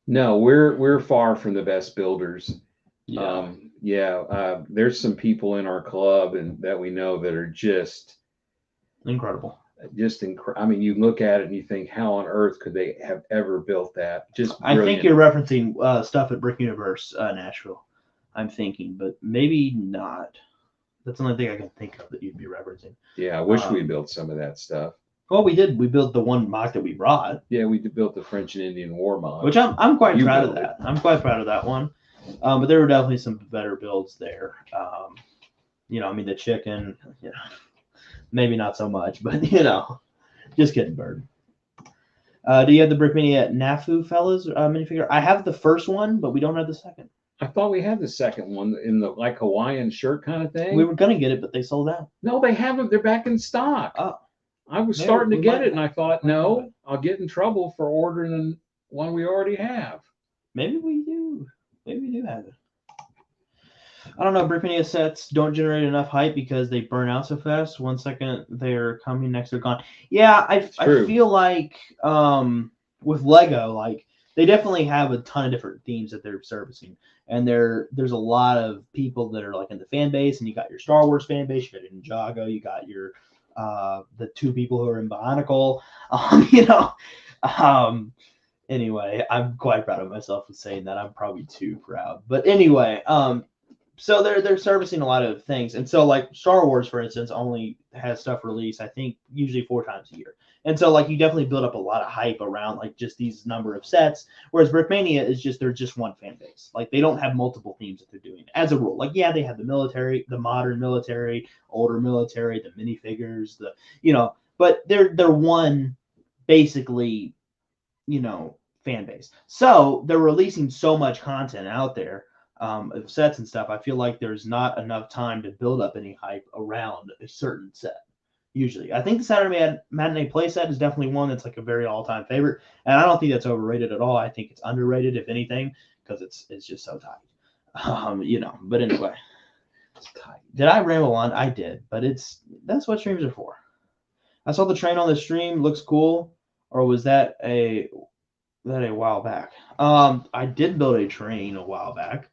No, we're far from the best builders. Yeah. There's some people in our club and that we know that are just incredible. I mean, you look at it and you think, how on earth could they have ever built that? Just brilliant. I think you're referencing stuff at Brick Universe, Nashville. I'm thinking, but maybe not. That's the only thing I can think of that you'd be referencing. Yeah, I wish we built some of that stuff. Well, we did. We built the one mock that we brought. Yeah, we built the French and Indian War mod, which I'm quite proud of that. I'm quite proud of that one. But there were definitely some better builds there. I mean, the chicken, maybe not so much, but just kidding, Bird. Do you have the Brickmania Nafu fellas minifigure? I have the first one, but we don't have the second. I thought we had the second one in the like Hawaiian shirt kind of thing. We were gonna get it, but they sold out. No, they haven't. They're back in stock. Oh, I was Maybe starting to we get might- it, and I thought, no, I'll get in trouble for ordering one we already have. Maybe we do. Maybe we do have it. I don't know. Brickmania sets don't generate enough hype because they burn out so fast. 1 second they're coming, next they're gone. Yeah, I true. feel like with Lego, like they definitely have a ton of different themes that they're servicing, and there's a lot of people that are like in the fan base, and you got your Star Wars fan base, you got Ninjago, you got your the two people who are in Bionicle, you know. Anyway, I'm quite proud of myself for saying that. I'm probably too proud, but anyway, so they're servicing a lot of things, and so like Star Wars, for instance, only has stuff released I think usually 4 times a year, and so like you definitely build up a lot of hype around like just these number of sets. Whereas Brickmania is just they're just one fan base, like they don't have multiple themes that they're doing as a rule. Like yeah, they have the military, the modern military, older military, the minifigures, the but they're one basically fan base. So they're releasing so much content out there of sets and stuff. I feel like there's not enough time to build up any hype around a certain set. Usually, I think the Saturday Matinee play set is definitely one that's like a very all-time favorite, and I don't think that's overrated at all. I think it's underrated, if anything, because it's just so tight. But anyway, it's tight. Did I ramble on? I did, but that's what streams are for. I saw the train on the stream. Looks cool, or was that a while back? I did build a train a while back,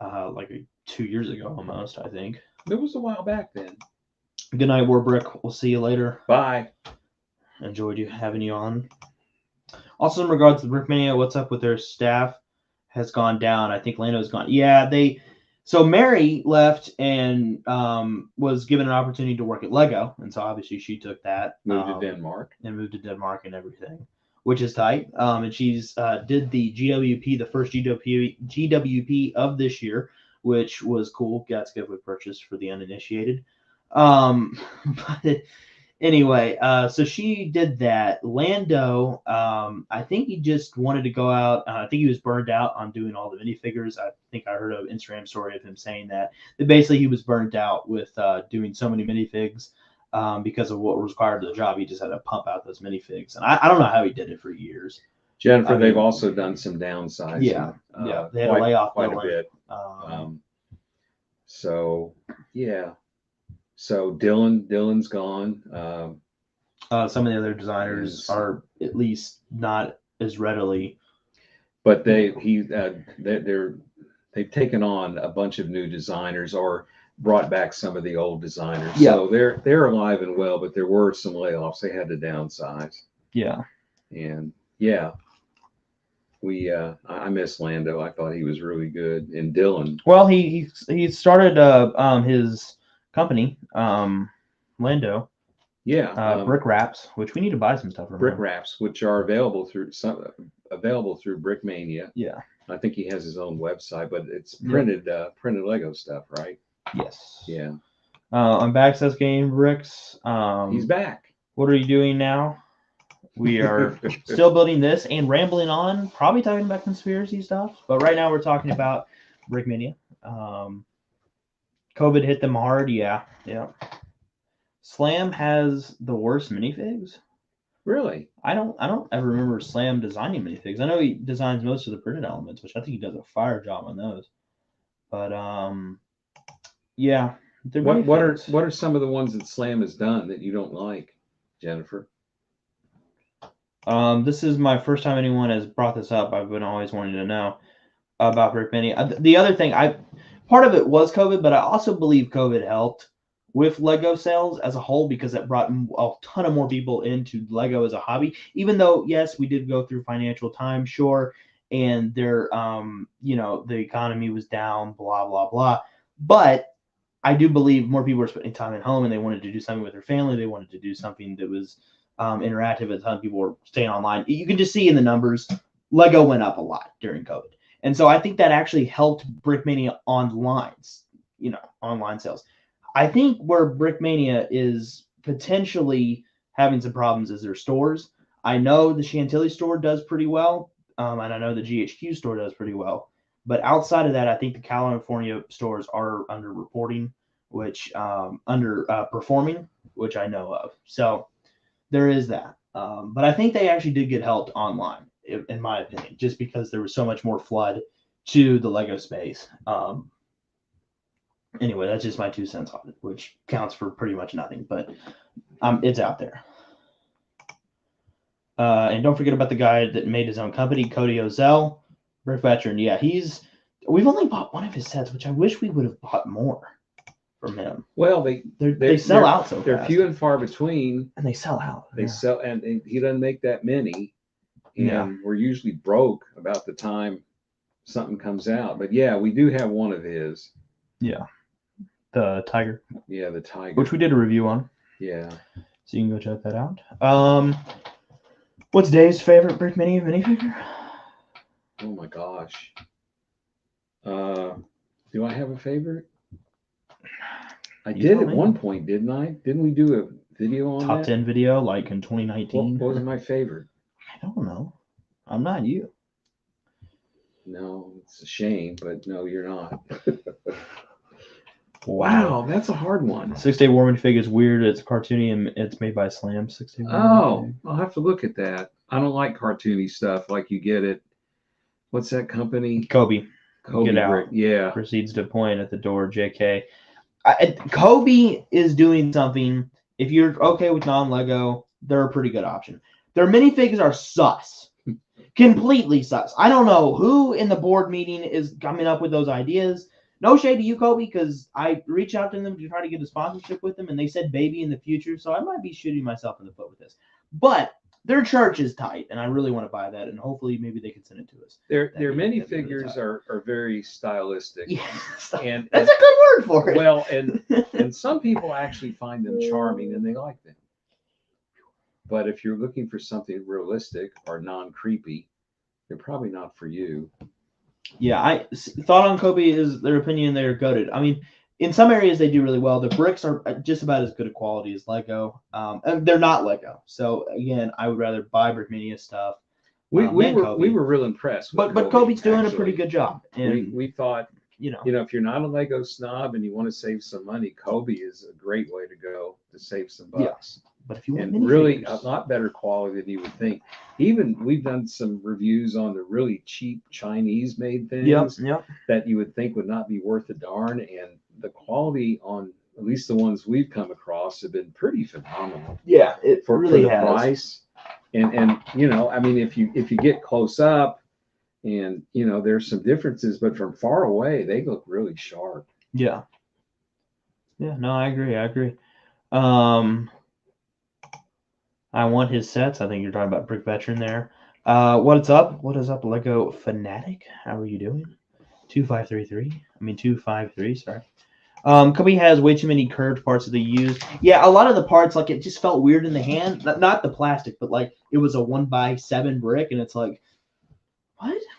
like 2 years ago almost, I think. It was a while back then. Good night, Warbrick. We'll see you later. Bye. Enjoyed having you on. Also, in regards to Brickmania, what's up with their staff has gone down. I think Lando's gone. Yeah, so Mary left and was given an opportunity to work at Lego, and so obviously she took that. Moved to Denmark. And moved to Denmark and everything, which is tight. And she's did the GWP, the first GWP of this year, which was cool. That's a good purchase for the uninitiated. But anyway, so she did that. Lando, I think he just wanted to go out. I think he was burned out on doing all the minifigures. I think I heard an Instagram story of him saying that basically he was burned out with doing so many minifigs because of what was required of the job. He just had to pump out those minifigs. And I don't know how he did it for years. Jennifer, they've also done some downsizing. Yeah, they had to lay off quite a bit. So, yeah. So Dylan's gone. Some of the other designers are at least not as readily. But they've taken on a bunch of new designers or brought back some of the old designers. Yeah. So they're alive and well, but there were some layoffs. They had to downsize. Yeah. And yeah. I miss Lando. I thought he was really good. And Dylan. Well, he started his company, Lando. Yeah. Brick Wraps, which we need to buy some stuff from. Brick Wraps, which are available through Brickmania. Yeah. I think he has his own website, but it's printed Lego stuff, right? Yes. Yeah. I'm back, says Game Bricks. He's back. What are you doing now? We are still building this and rambling on, probably talking about conspiracy stuff. But right now we're talking about Brickmania. COVID hit them hard. Yeah. Slam has the worst minifigs. Really? I don't ever remember Slam designing minifigs. I know he designs most of the printed elements, which I think he does a fire job on those. But yeah. What are some of the ones that Slam has done that you don't like, Jennifer? This is my first time anyone has brought this up. I've been always wanting to know about Brickmania. The other thing, part of it was COVID, but I also believe COVID helped with Lego sales as a whole because it brought a ton of more people into Lego as a hobby. Even though, yes, we did go through financial times, sure, and there, the economy was down, blah blah blah. But I do believe more people were spending time at home and they wanted to do something with their family. They wanted to do something that was interactive. A ton of people were staying online. You can just see in the numbers, Lego went up a lot during COVID. And so I think that actually helped Brickmania online sales. I think where Brickmania is potentially having some problems is their stores. I know the Chantilly store does pretty well, and I know the GHQ store does pretty well. But outside of that, I think the California stores are underreporting, which underperforming, which I know of. So there is that. But I think they actually did get helped online, in my opinion, just because there was so much more flood to the Lego space. Anyway, that's just my 2 cents on it, which counts for pretty much nothing, but it's out there. And don't forget about the guy that made his own company, Cody Ozell, Brick Veteran. Yeah, we've only bought one of his sets, which I wish we would have bought more from him. Well, they sell out so they're fast. few and far between. And they sell out. They sell, and he doesn't make that many. And Yeah. we're usually broke about the time something comes out. But yeah, we do have one of his. Yeah. The Tiger. Yeah, the Tiger. Which we did a review on. Yeah. So you can go check that out. What's Dave's favorite Brick Mini minifigure? Oh my gosh. Do I have a favorite? I You did tell at me. one point, didn't I? Didn't we do a video on Top that? 10 video, like in 2019. What was my favorite? I don't know. I'm not you. No, it's a shame, but no, you're not. Wow. that's a hard one. 6 Day War minifig is weird. It's cartoony and it's made by Slam. 6 Day War Oh, minifig. I'll have to look at that. I don't like cartoony stuff like you get it. What's that company? Kobe Kobe Get out. Brick. Yeah. proceeds to point at the door. JK. Kobe is doing something. If you're okay with non-Lego, they're a pretty good option. Their minifigs are sus. Completely sus. I don't know who in the board meeting is coming up with those ideas. No shade to you, Kobe, because I reached out to them to try to get a sponsorship with them, and they said baby in the future, so I might be shooting myself in the foot with this. But their church is tight, and I really want to buy that, and hopefully maybe they can send it to us. Their That'd be minifigures tight. are very stylistic. Yeah, And that's a good word for it. well, and some people actually find them charming and they like them. But if you're looking for something realistic or non-creepy, they're probably not for you. Yeah, thought on Kobe is their opinion. They're gutted. I mean, in some areas they do really well. The bricks are just about as good a quality as Lego. And they're not Lego. So again, I would rather buy Brickmania stuff. We than were Kobe. real impressed. With But Kobe's doing a actually. pretty good job. And We thought, you know, if you're not a Lego snob and you want to save some money, Kobe is a great way to go to save some bucks. but if you want And really a minifigures- lot better quality than you would think. Even we've done some reviews on the really cheap Chinese made things Yep. that you would think would not be worth a darn. And the quality on at least the ones we've come across have been pretty phenomenal Yeah, it for really the has. price. And I mean, if you get close up and there's some differences, but from far away, they look really sharp. Yeah. Yeah, no, I agree. I want his sets. I think you're talking about Brick Veteran there. What's up? What is up, Lego Fanatic? How are you doing? 253, sorry. Kobe has way too many curved parts that they use. Yeah, a lot of the parts, like, it just felt weird in the hand. Not the plastic, but like it was a 1x7 brick, and it's like,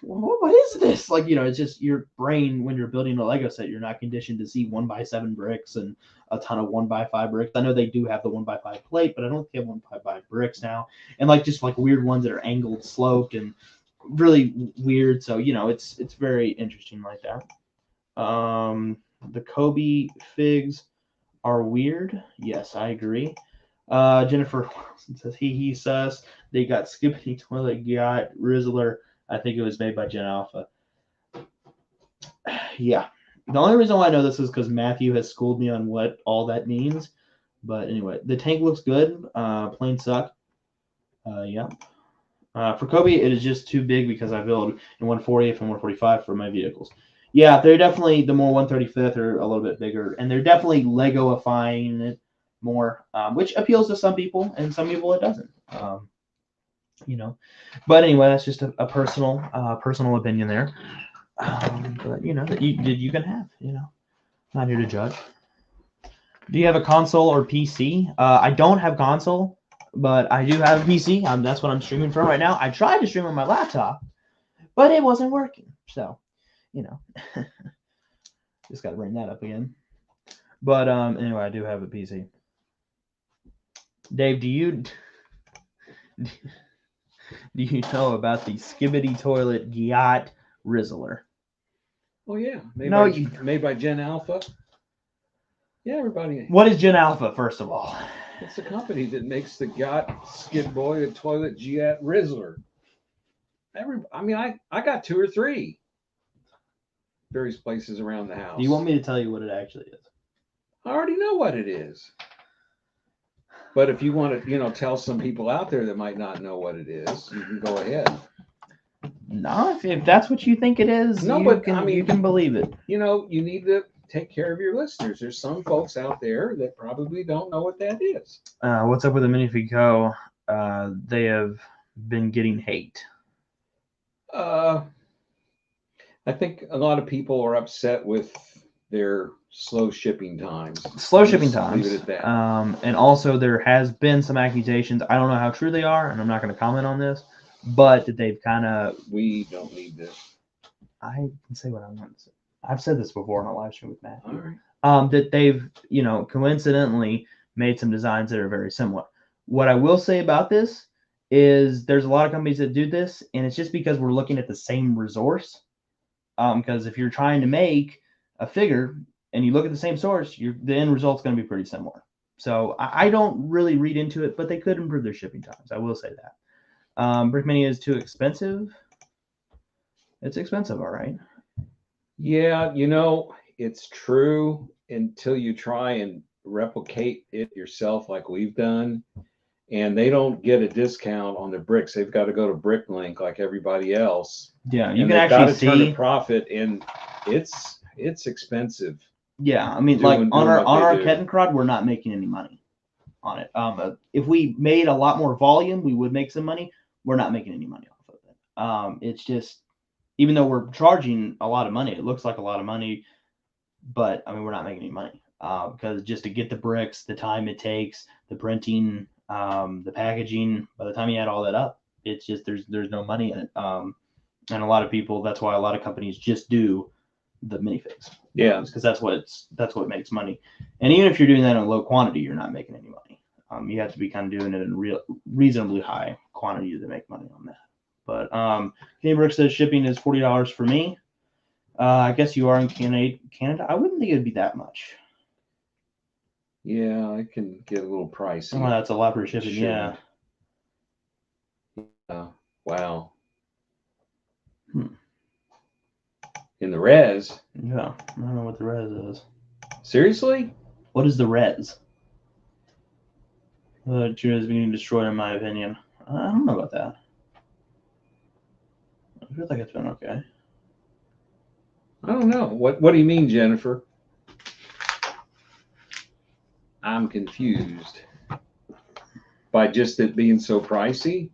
what is this? Like, it's just your brain when you're building a Lego set, you're not conditioned to see 1x7 bricks and a ton of 1x5 bricks. I know they do have the 1x5 plate, but I don't think they have 1x5 bricks now. And like just like weird ones that are angled, sloped, and really weird. So it's very interesting like that. The Kobe figs are weird. Yes, I agree. Jennifer Wilson says he sus. They got Skippity Toilet, got Rizzler. I think it was made by Gen Alpha. Yeah. The only reason why I know this is because Matthew has schooled me on what all that means. But anyway, the tank looks good. Plain suck. Yeah. For Kobe, it is just too big because I build in 140th and 145 for my vehicles. Yeah, they're definitely the more 135th are a little bit bigger, and they're definitely Lego-ifying it more, which appeals to some people, and some people it doesn't. But anyway, that's just a personal opinion there. But that you can have. Not here to judge. Do you have a console or PC? I don't have console, but I do have a PC. That's what I'm streaming from right now. I tried to stream on my laptop, but it wasn't working. So, just got to bring that up again. But anyway, I do have a PC. Dave, do you know about the Skibbity Toilet Giat Rizzler? Oh yeah, made by Gen Alpha. Yeah, everybody. What is Gen Alpha, first of all? It's a company that makes the Yacht, Skid Boy, and Toilet Giat Rizzler. I got 2 or 3 various places around the house. Do you want me to tell you what it actually is? I already know what it is. But if you want to, tell some people out there that might not know what it is, you can go ahead. No, if that's what you think it is, No, you but, can, I mean- you can believe it. You need to take care of your listeners. There's some folks out there that probably don't know what that is. What's up with the Minifig Co? They have been getting hate. I think a lot of people are upset with their slow shipping times. Slow shipping Just times. Leave it at that. And also there has been some accusations. I don't know how true they are, and I'm not going to comment on this, but that they've kind of. We don't need to. I can say what I want to say. I've said this before on a live stream with Matt. All right. That they've, coincidentally made some designs that are very similar. What I will say about this is there's a lot of companies that do this, and it's just because we're looking at the same resource. Because if you're trying to make a figure and you look at the same source, the end result's going to be pretty similar. So I don't really read into it, but they could improve their shipping times. I will say that. Brickmania is too expensive. It's expensive, all right. Yeah, it's true until you try and replicate it yourself like we've done. And they don't get a discount on the bricks. They've got to go to BrickLink like everybody else. Yeah, you and can they've got actually to turn see. a profit, and it's expensive. Yeah, I mean, doing on what our they do. Kettenkrad, we're not making any money on it. If we made a lot more volume, we would make some money. We're not making any money off of it. It's just, even though we're charging a lot of money, it looks like a lot of money, but I mean, we're not making any money because just to get the bricks, the time it takes, the printing, the packaging, by the time you add all that up, it's just there's no money in it. And a lot of people, that's why a lot of companies just do the minifigs. Yeah. Because that's what makes money. And even if you're doing that in low quantity, you're not making any money. You have to be kind of doing it in reasonably high quantity to make money on that. But Kenny Brooks says shipping is $40 for me. I guess you are in Canada. I wouldn't think it'd be that much. Yeah, it can get a little pricey. Oh, that's a lot for shipping. Yeah. Wow. Hmm. In the res? Yeah. I don't know what the res is. Seriously? What is the res? Tuna is being destroyed, in my opinion. I don't know about that. I feel like it's been okay. I don't know. What do you mean, Jennifer? I'm confused. By just it being so pricey?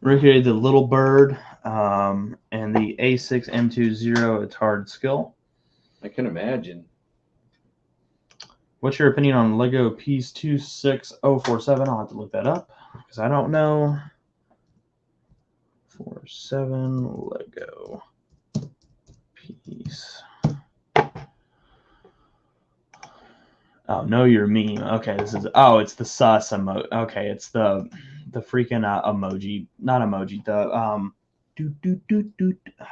Recreated the Little Bird and the A6 M20. It's hard skill. I can imagine. What's your opinion on Lego Piece 26047? I'll have to look that up because I don't know. 47 Lego Piece. Oh, know your meme. Okay, it's the sus emoji. Okay, it's the freaking emoji, not emoji. The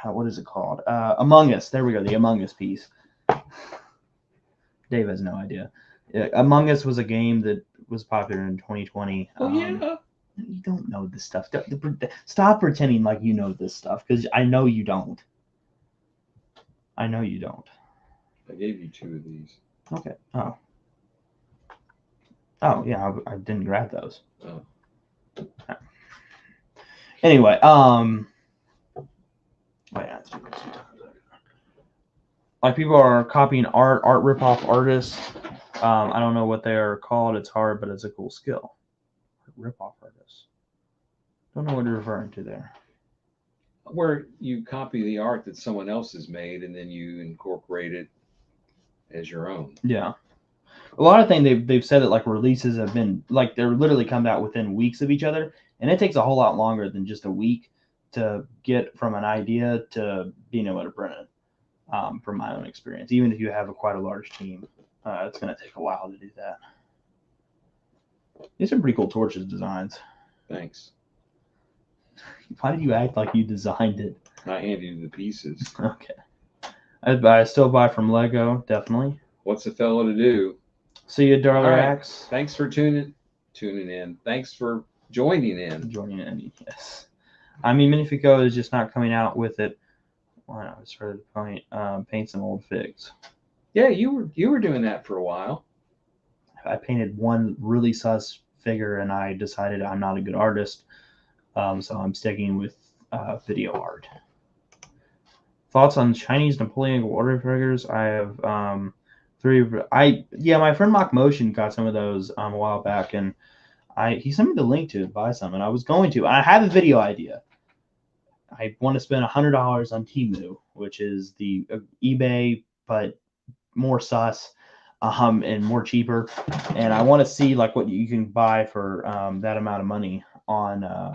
what is it called? Among Us. There we go. The Among Us piece. Dave has no idea. Among Us was a game that was popular in 2020. Oh yeah. You don't know this stuff. Stop pretending like you know this stuff because I know you don't. I know you don't. I gave you 2 of these. Okay. Oh yeah, I didn't grab those. Oh. Anyway, like people are copying art ripoff artists. I don't know what they are called. It's hard, but it's a cool skill. Ripoff artists. Don't know what you're referring to there. Where you copy the art that someone else has made and then you incorporate it as your own. Yeah. A lot of things they've said that like releases have been like they're literally come out within weeks of each other, and it takes a whole lot longer than just a week to get from an idea to being able to print it. From my own experience, even if you have quite a large team, it's going to take a while to do that. These are pretty cool torches designs. Thanks. Why did you act like you designed it? I handed you the pieces. Okay. I still buy from Lego, definitely. What's a fellow to do? See you, Darler All right. Axe. Thanks for tuning in. Thanks for joining in. Joining in, yes. I mean, Minifico is just not coming out with it. Why not? I started to paint some old figs. Yeah, you were doing that for a while. I painted one really sus figure, and I decided I'm not a good artist, so I'm sticking with video art. Thoughts on Chinese Napoleonic water figures? I have 3. My friend Mock Motion got some of those a while back, and he sent me the link to buy some, and I was going to. I have a video idea. I want to spend $100 on Temu, which is the eBay, but more sus, and more cheaper. And I want to see like what you can buy for that amount of money on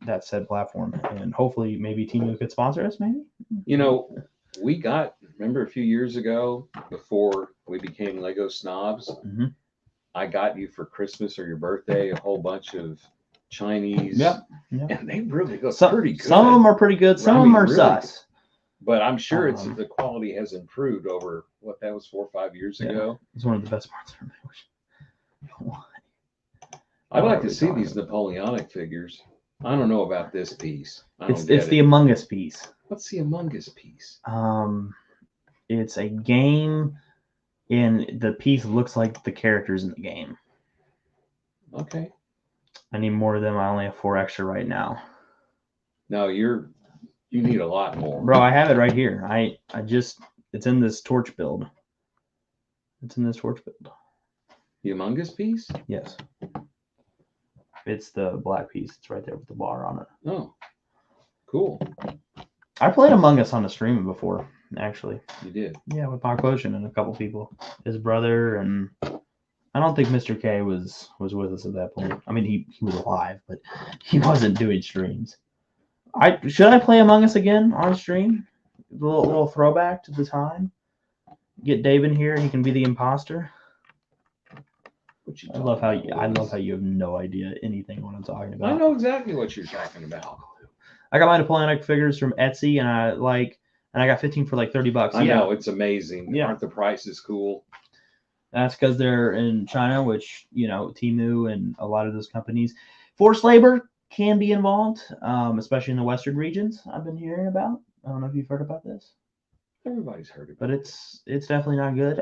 that said platform, and hopefully maybe Temu could sponsor us. Maybe. You know, remember a few years ago before we became Lego snobs. Mm-hmm. I got you for Christmas or your birthday a whole bunch of Chinese. Yep. And they really look pretty good. Some of them are pretty good. Some of them are really sus. But I'm sure the quality has improved over what that was 4 or 5 years ago. It's one of the best parts of my I'd like to see these Napoleonic figures. I don't know about this piece. It's the Among Us piece. What's the Among Us piece? It's a game, and the piece looks like the characters in the game. Okay. I need more of them. I only have 4 extra right now. No, you need a lot more. Bro, I have it right here. It's in this torch build. The Among Us piece? Yes. It's the black piece. It's right there with the bar on it. Oh, cool. I played Among Us on a stream before, actually. You did? Yeah, with Mock Motion and a couple people. His brother, and I don't think Mr. K was with us at that point. I mean, he was alive, but he wasn't doing streams. Should I play Among Us again on stream? A little throwback to the time. Get Dave in here. He can be the imposter. I love how you have no idea anything what I'm talking about. I know exactly what you're talking about. I got my Napoleonic figures from Etsy, and I got 15 for like $30. I know, it's amazing. Yeah. Aren't the prices cool? That's because they're in China, which, Temu and a lot of those companies. Forced labor can be involved, especially in the Western regions I've been hearing about. I don't know if you've heard about this. Everybody's heard about it. But it's definitely not good.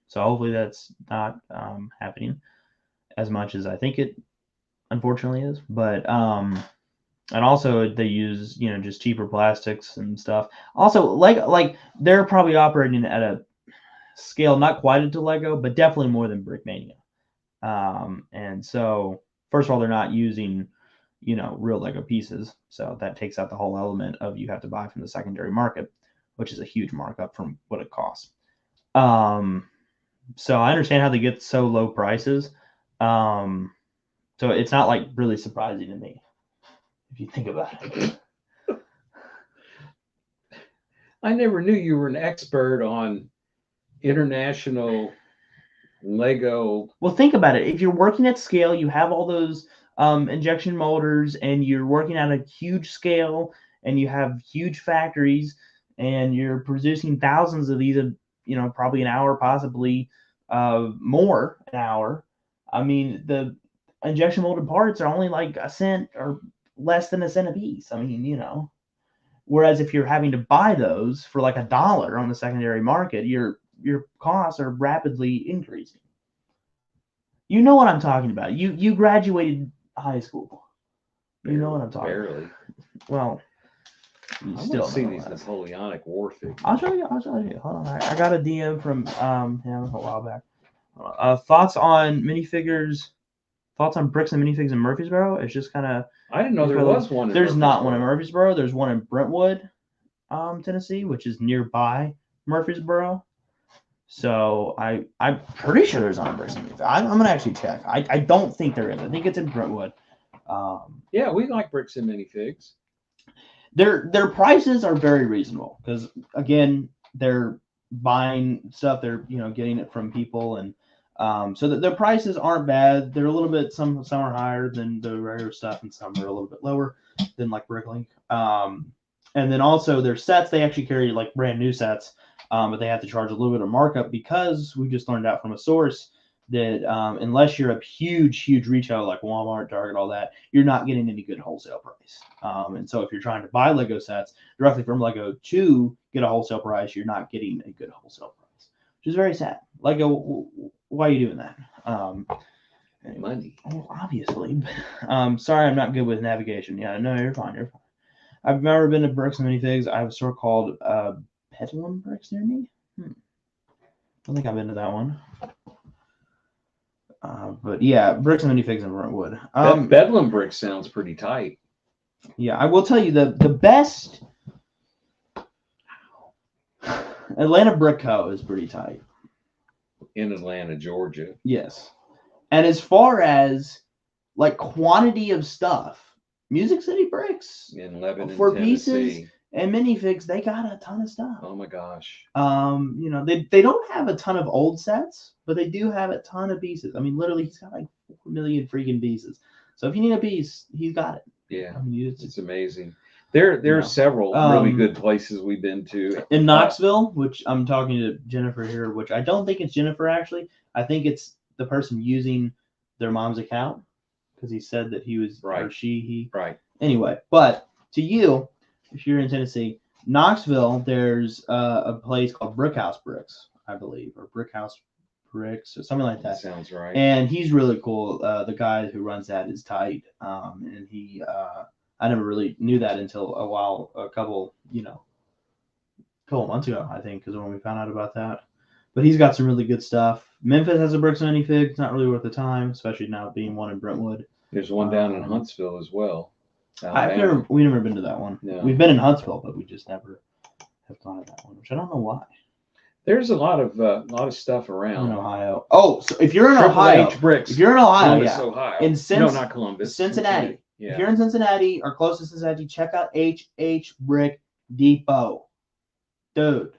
So hopefully that's not happening as much as I think it unfortunately is. But and also they use just cheaper plastics and stuff. Also, like they're probably operating at a scale not quite into Lego, but definitely more than Brickmania. And so first of all, they're not using real Lego pieces, so that takes out the whole element of you have to buy from the secondary market, which is a huge markup from what it costs. So I understand how they get so low prices. So it's not like really surprising to me if you think about it. I never knew you were an expert on international Lego. Well, think about it. If you're working at scale, you have all those injection molders, and you're working at a huge scale, and you have huge factories, and you're producing thousands of these, probably an hour, possibly more an hour. I mean, the injection molded parts are only like a cent or less than a cent a piece. I mean, whereas if you're having to buy those for like $1 on the secondary market, your costs are rapidly increasing. You know what I'm talking about. You graduated high school. You know what I'm talking about. Barely. Well, I want to see these Napoleonic war figures. I'll show you. Hold on. I got a DM from him a while back. Thoughts on minifigures? Thoughts on bricks and minifigs in Murfreesboro? It's just kind of. I didn't know there was one. There's not one in Murfreesboro. There's one in Brentwood, Tennessee, which is nearby Murfreesboro. So I'm pretty sure there's on bricks and minifigs. I'm gonna actually check. I don't think there is. I think it's in Brentwood. Yeah, we like bricks and minifigs. Their prices are very reasonable because again they're buying stuff, they're getting it from people, and so that their prices aren't bad. They're a little bit some are higher than the regular stuff, and some are a little bit lower than like Bricklink. And then also their sets, they actually carry like brand new sets, but they have to charge a little bit of markup because we just learned out from a source that unless you're a huge retailer like Walmart, Target, all that, you're not getting any good wholesale price. And so if you're trying to buy Lego sets directly from Lego to get a wholesale price, you're not getting a good wholesale price, which is very sad. Lego, why are you doing that? Money. Well, obviously. Sorry, I'm not good with navigation. Yeah, no, you're fine. You're fine. I've never been to Bricks and Minifigs. I have a store called Bedlam Bricks near me. I don't think I've been to that one. But yeah, Bricks and Minifigs in Brentwood. Bedlam Brick sounds pretty tight. Yeah, I will tell you the best Atlanta Brick Co. is pretty tight. In Atlanta, Georgia. Yes. And as far as like quantity of stuff, Music City Bricks In Lebanon, for Tennessee. pieces and Minifigs, they got a ton of stuff. Oh my gosh. You know, they don't have a ton of old sets, but they do have a ton of pieces. I mean, literally, he's got like 4 million freaking pieces. So if you need a piece, he's got it. Yeah, I mean, it's amazing. There are several really good places we've been to. In Knoxville, which I'm talking to Jennifer here, which I don't think it's Jennifer actually. I think it's the person using their mom's account because he said that he was Right. or he. Right. Anyway, but to you, if you're in Tennessee, Knoxville, there's a place called Brickhouse Bricks, I believe, or Brickhouse Bricks or something like that. Sounds right. And he's really cool. The guy who runs that is tight. And he, I never really knew that until a couple months ago, I think, because when we found out about that. But he's got some really good stuff. Memphis has a Bricks and Minifig. It's not really worth the time, especially now being one in Brentwood. There's one down in Huntsville as well. We've never been to that one. No. We've been in Huntsville, but we just never have gone to that one, which I don't know why. There's a lot of stuff around. In Ohio. Oh, so if you're in Triple Ohio, H Bricks. if you're in Ohio, Columbus, yeah. Ohio. No, not Columbus. Cincinnati. Yeah. If you're in Cincinnati or close to Cincinnati, check out HH Brick Depot. Dude,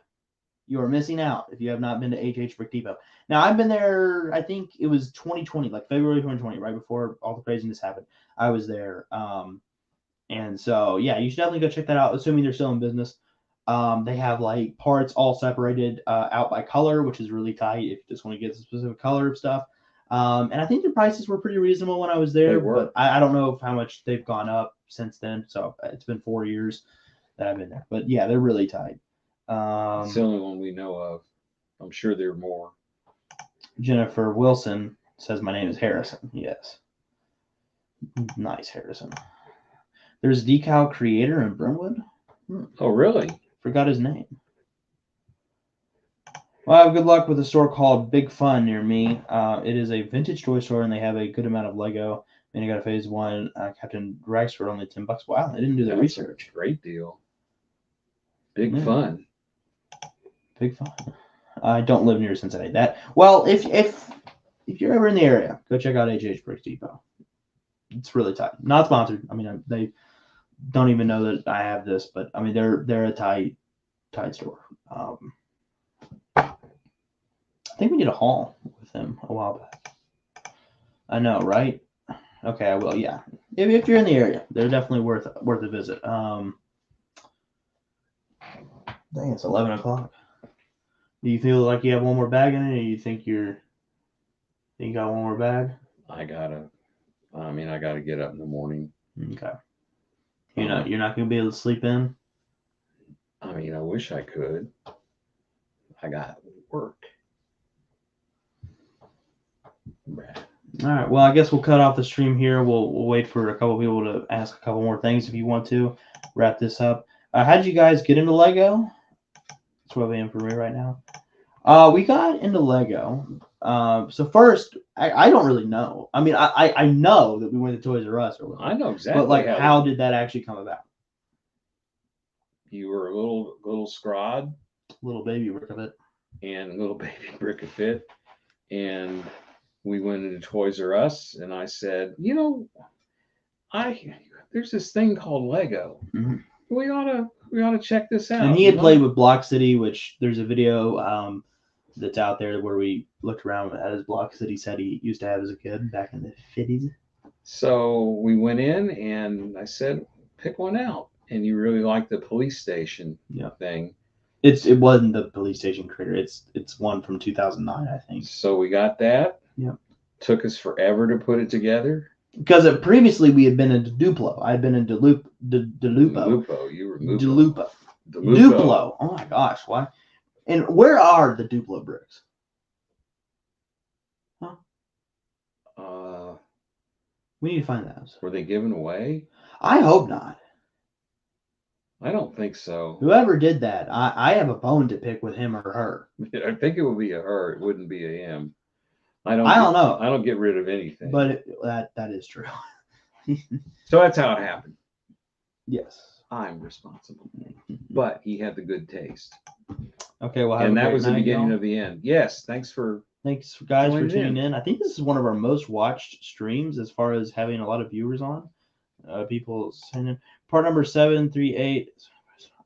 you are missing out if you have not been to HH Brick Depot. Now, I've been there, I think it was 2020, like February 2020, right before all the craziness happened. I was there. And so, yeah, you should definitely go check that out, assuming they're still in business. They have like parts all separated out by color, which is really tight if you just want to get a specific color of stuff. And I think the prices were pretty reasonable when I was there, but I don't know how much they've gone up since then. So it's been 4 years that I've been there, but yeah, they're really tight. It's the only one we know of. I'm sure there are more. Jennifer Wilson says my name is Harrison. Yes. Nice, Harrison. There's Decal Creator in Brentwood. Oh, really? Forgot his name. Well, I have good luck with a store called Big Fun near me. It is a vintage toy store, and they have a good amount of Lego. And you got a Phase 1 Captain Rex for only $10. Wow, they didn't do their research. Great deal. Big Fun. Big Fun. I don't live near Cincinnati. If you're ever in the area, go check out HH Brick Depot. It's really tight. Not sponsored. I mean, they don't even know that I have this, but I mean, they're a tight store. I think we did a haul with them a while back. I know, right? Okay, I will. Yeah, if you're in the area, they're definitely worth a visit. Dang, it's 11 o'clock. Do you feel like you have one more bag in it, or you think you got one more bag? I gotta get up in the morning. Okay. You're not gonna be able to sleep in? I mean, I wish I could. I got work. All right. Well, I guess we'll cut off the stream here. We'll wait for a couple people to ask a couple more things if you want to wrap this up. How did you guys get into Lego? That's 12 a.m. for me right now. We got into Lego. So first, I don't really know. I mean, I know that we went to Toys R Us or whatever. I know exactly. But like, how did that actually come about? You were a little scrod. Little baby brick of it. And a little baby brick of it. And we went into Toys R Us, and I said, there's this thing called Lego. Mm-hmm. We ought to check this out. And he had played with Block City, which there's a video that's out there where we looked around at his Block City set he used to have as a kid back in the 50s. So we went in, and I said, pick one out. and you really like the police station Yeah. thing. It wasn't the police station critter. It's one from 2009, I think. So we got that. Yep. Took us forever to put it together. Because previously we had been into Duplo. I had been into Delupo. Lupo. You were Lupo. Delupo. Delupo. Duplo. Oh my gosh, why? And where are the Duplo bricks? We need to find those. Were they given away? I hope not. I don't think so. Whoever did that, I have a bone to pick with him or her. I think it would be a her. It wouldn't be a him. I don't know. I don't get rid of anything. But that is true. So that's how it happened. Yes. I'm responsible. But he had the good taste. Okay, well, and that was the beginning of the end. Yes, thanks guys for tuning in. I think this is one of our most watched streams as far as having a lot of viewers on. People sending part number 738.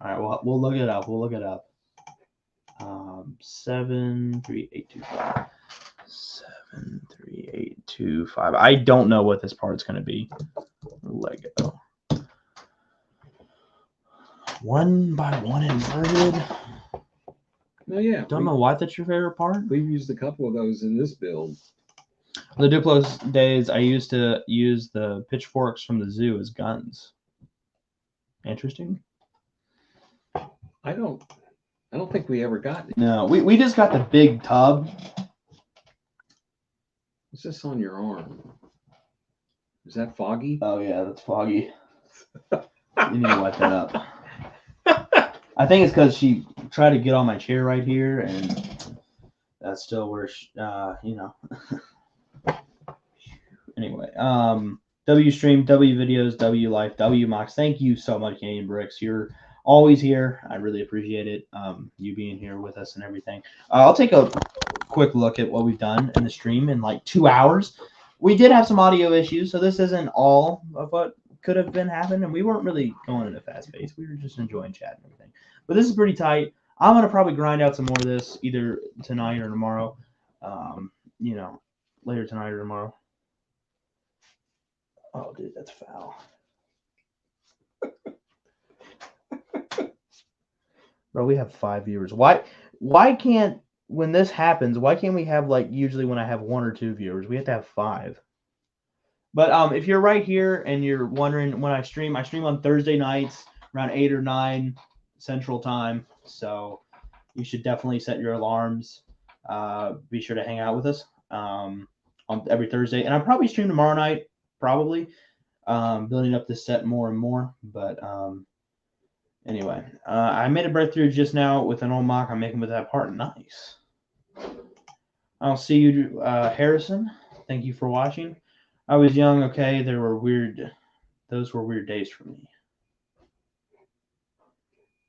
All right, well, we'll look it up. 73825. 73825. I don't know what this part's going to be. Lego. 1 by 1 inverted. Oh yeah. Don't know why that's your favorite part. We've used a couple of those in this build. The Duplo days, I used to use the pitchforks from the zoo as guns. Interesting. I don't think we ever got it. No, we just got the big tub. What's this on your arm? Is that foggy? Oh yeah, that's foggy. You need to wipe that up. I think it's because she tried to get on my chair right here, and that's still where she, Anyway, W Stream, W Videos, W Life, W Mox. Thank you so much, Canadian Bricks. You're always here. I really appreciate it. You being here with us and everything. I'll take a quick look at what we've done in the stream in like 2 hours. We did have some audio issues, so this isn't all of what could have been happening, and we weren't really going at a fast pace. We were just enjoying chat and everything. But this is pretty tight. I'm gonna probably grind out some more of this either tonight or tomorrow. Later tonight or tomorrow. Oh, dude, that's foul. Bro, we have 5 viewers. Why can't, when this happens, why can't we have, like, usually when I have 1 or 2 viewers, we have to have 5. But if you're right here and you're wondering when I stream on Thursday nights around 8 or 9 Central Time. So you should definitely set your alarms. Be sure to hang out with us on every Thursday. And I'll probably stream tomorrow night, probably. Building up this set more and more. But anyway, I made a breakthrough just now with an old mock I'm making with that part. Nice. I'll see you, Harrison. Thank you for watching. I was young, okay. Those were weird days for me.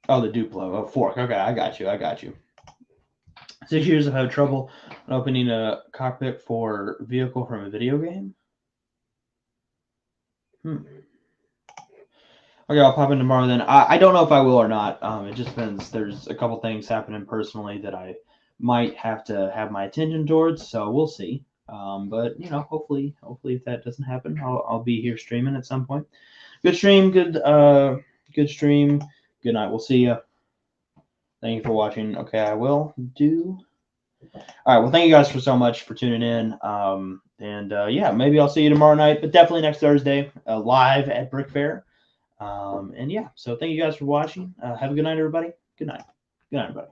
Oh, the Duplo. Oh, fork. Okay, I got you. 6 years I've had trouble opening a cockpit for vehicle from a video game. Okay, I'll pop in tomorrow then. I don't know if I will or not. It just depends. There's a couple things happening personally that I might have to have my attention towards, so we'll see. But hopefully if that doesn't happen, I'll be here streaming at some point. Good stream, good stream. Good night. We'll see you. Thank you for watching. Okay, I will do. All right. Well, thank you guys so much for tuning in. Yeah, maybe I'll see you tomorrow night, but definitely next Thursday, live at Brick Fair. So thank you guys for watching. Have a good night, everybody. Good night. Good night, everybody.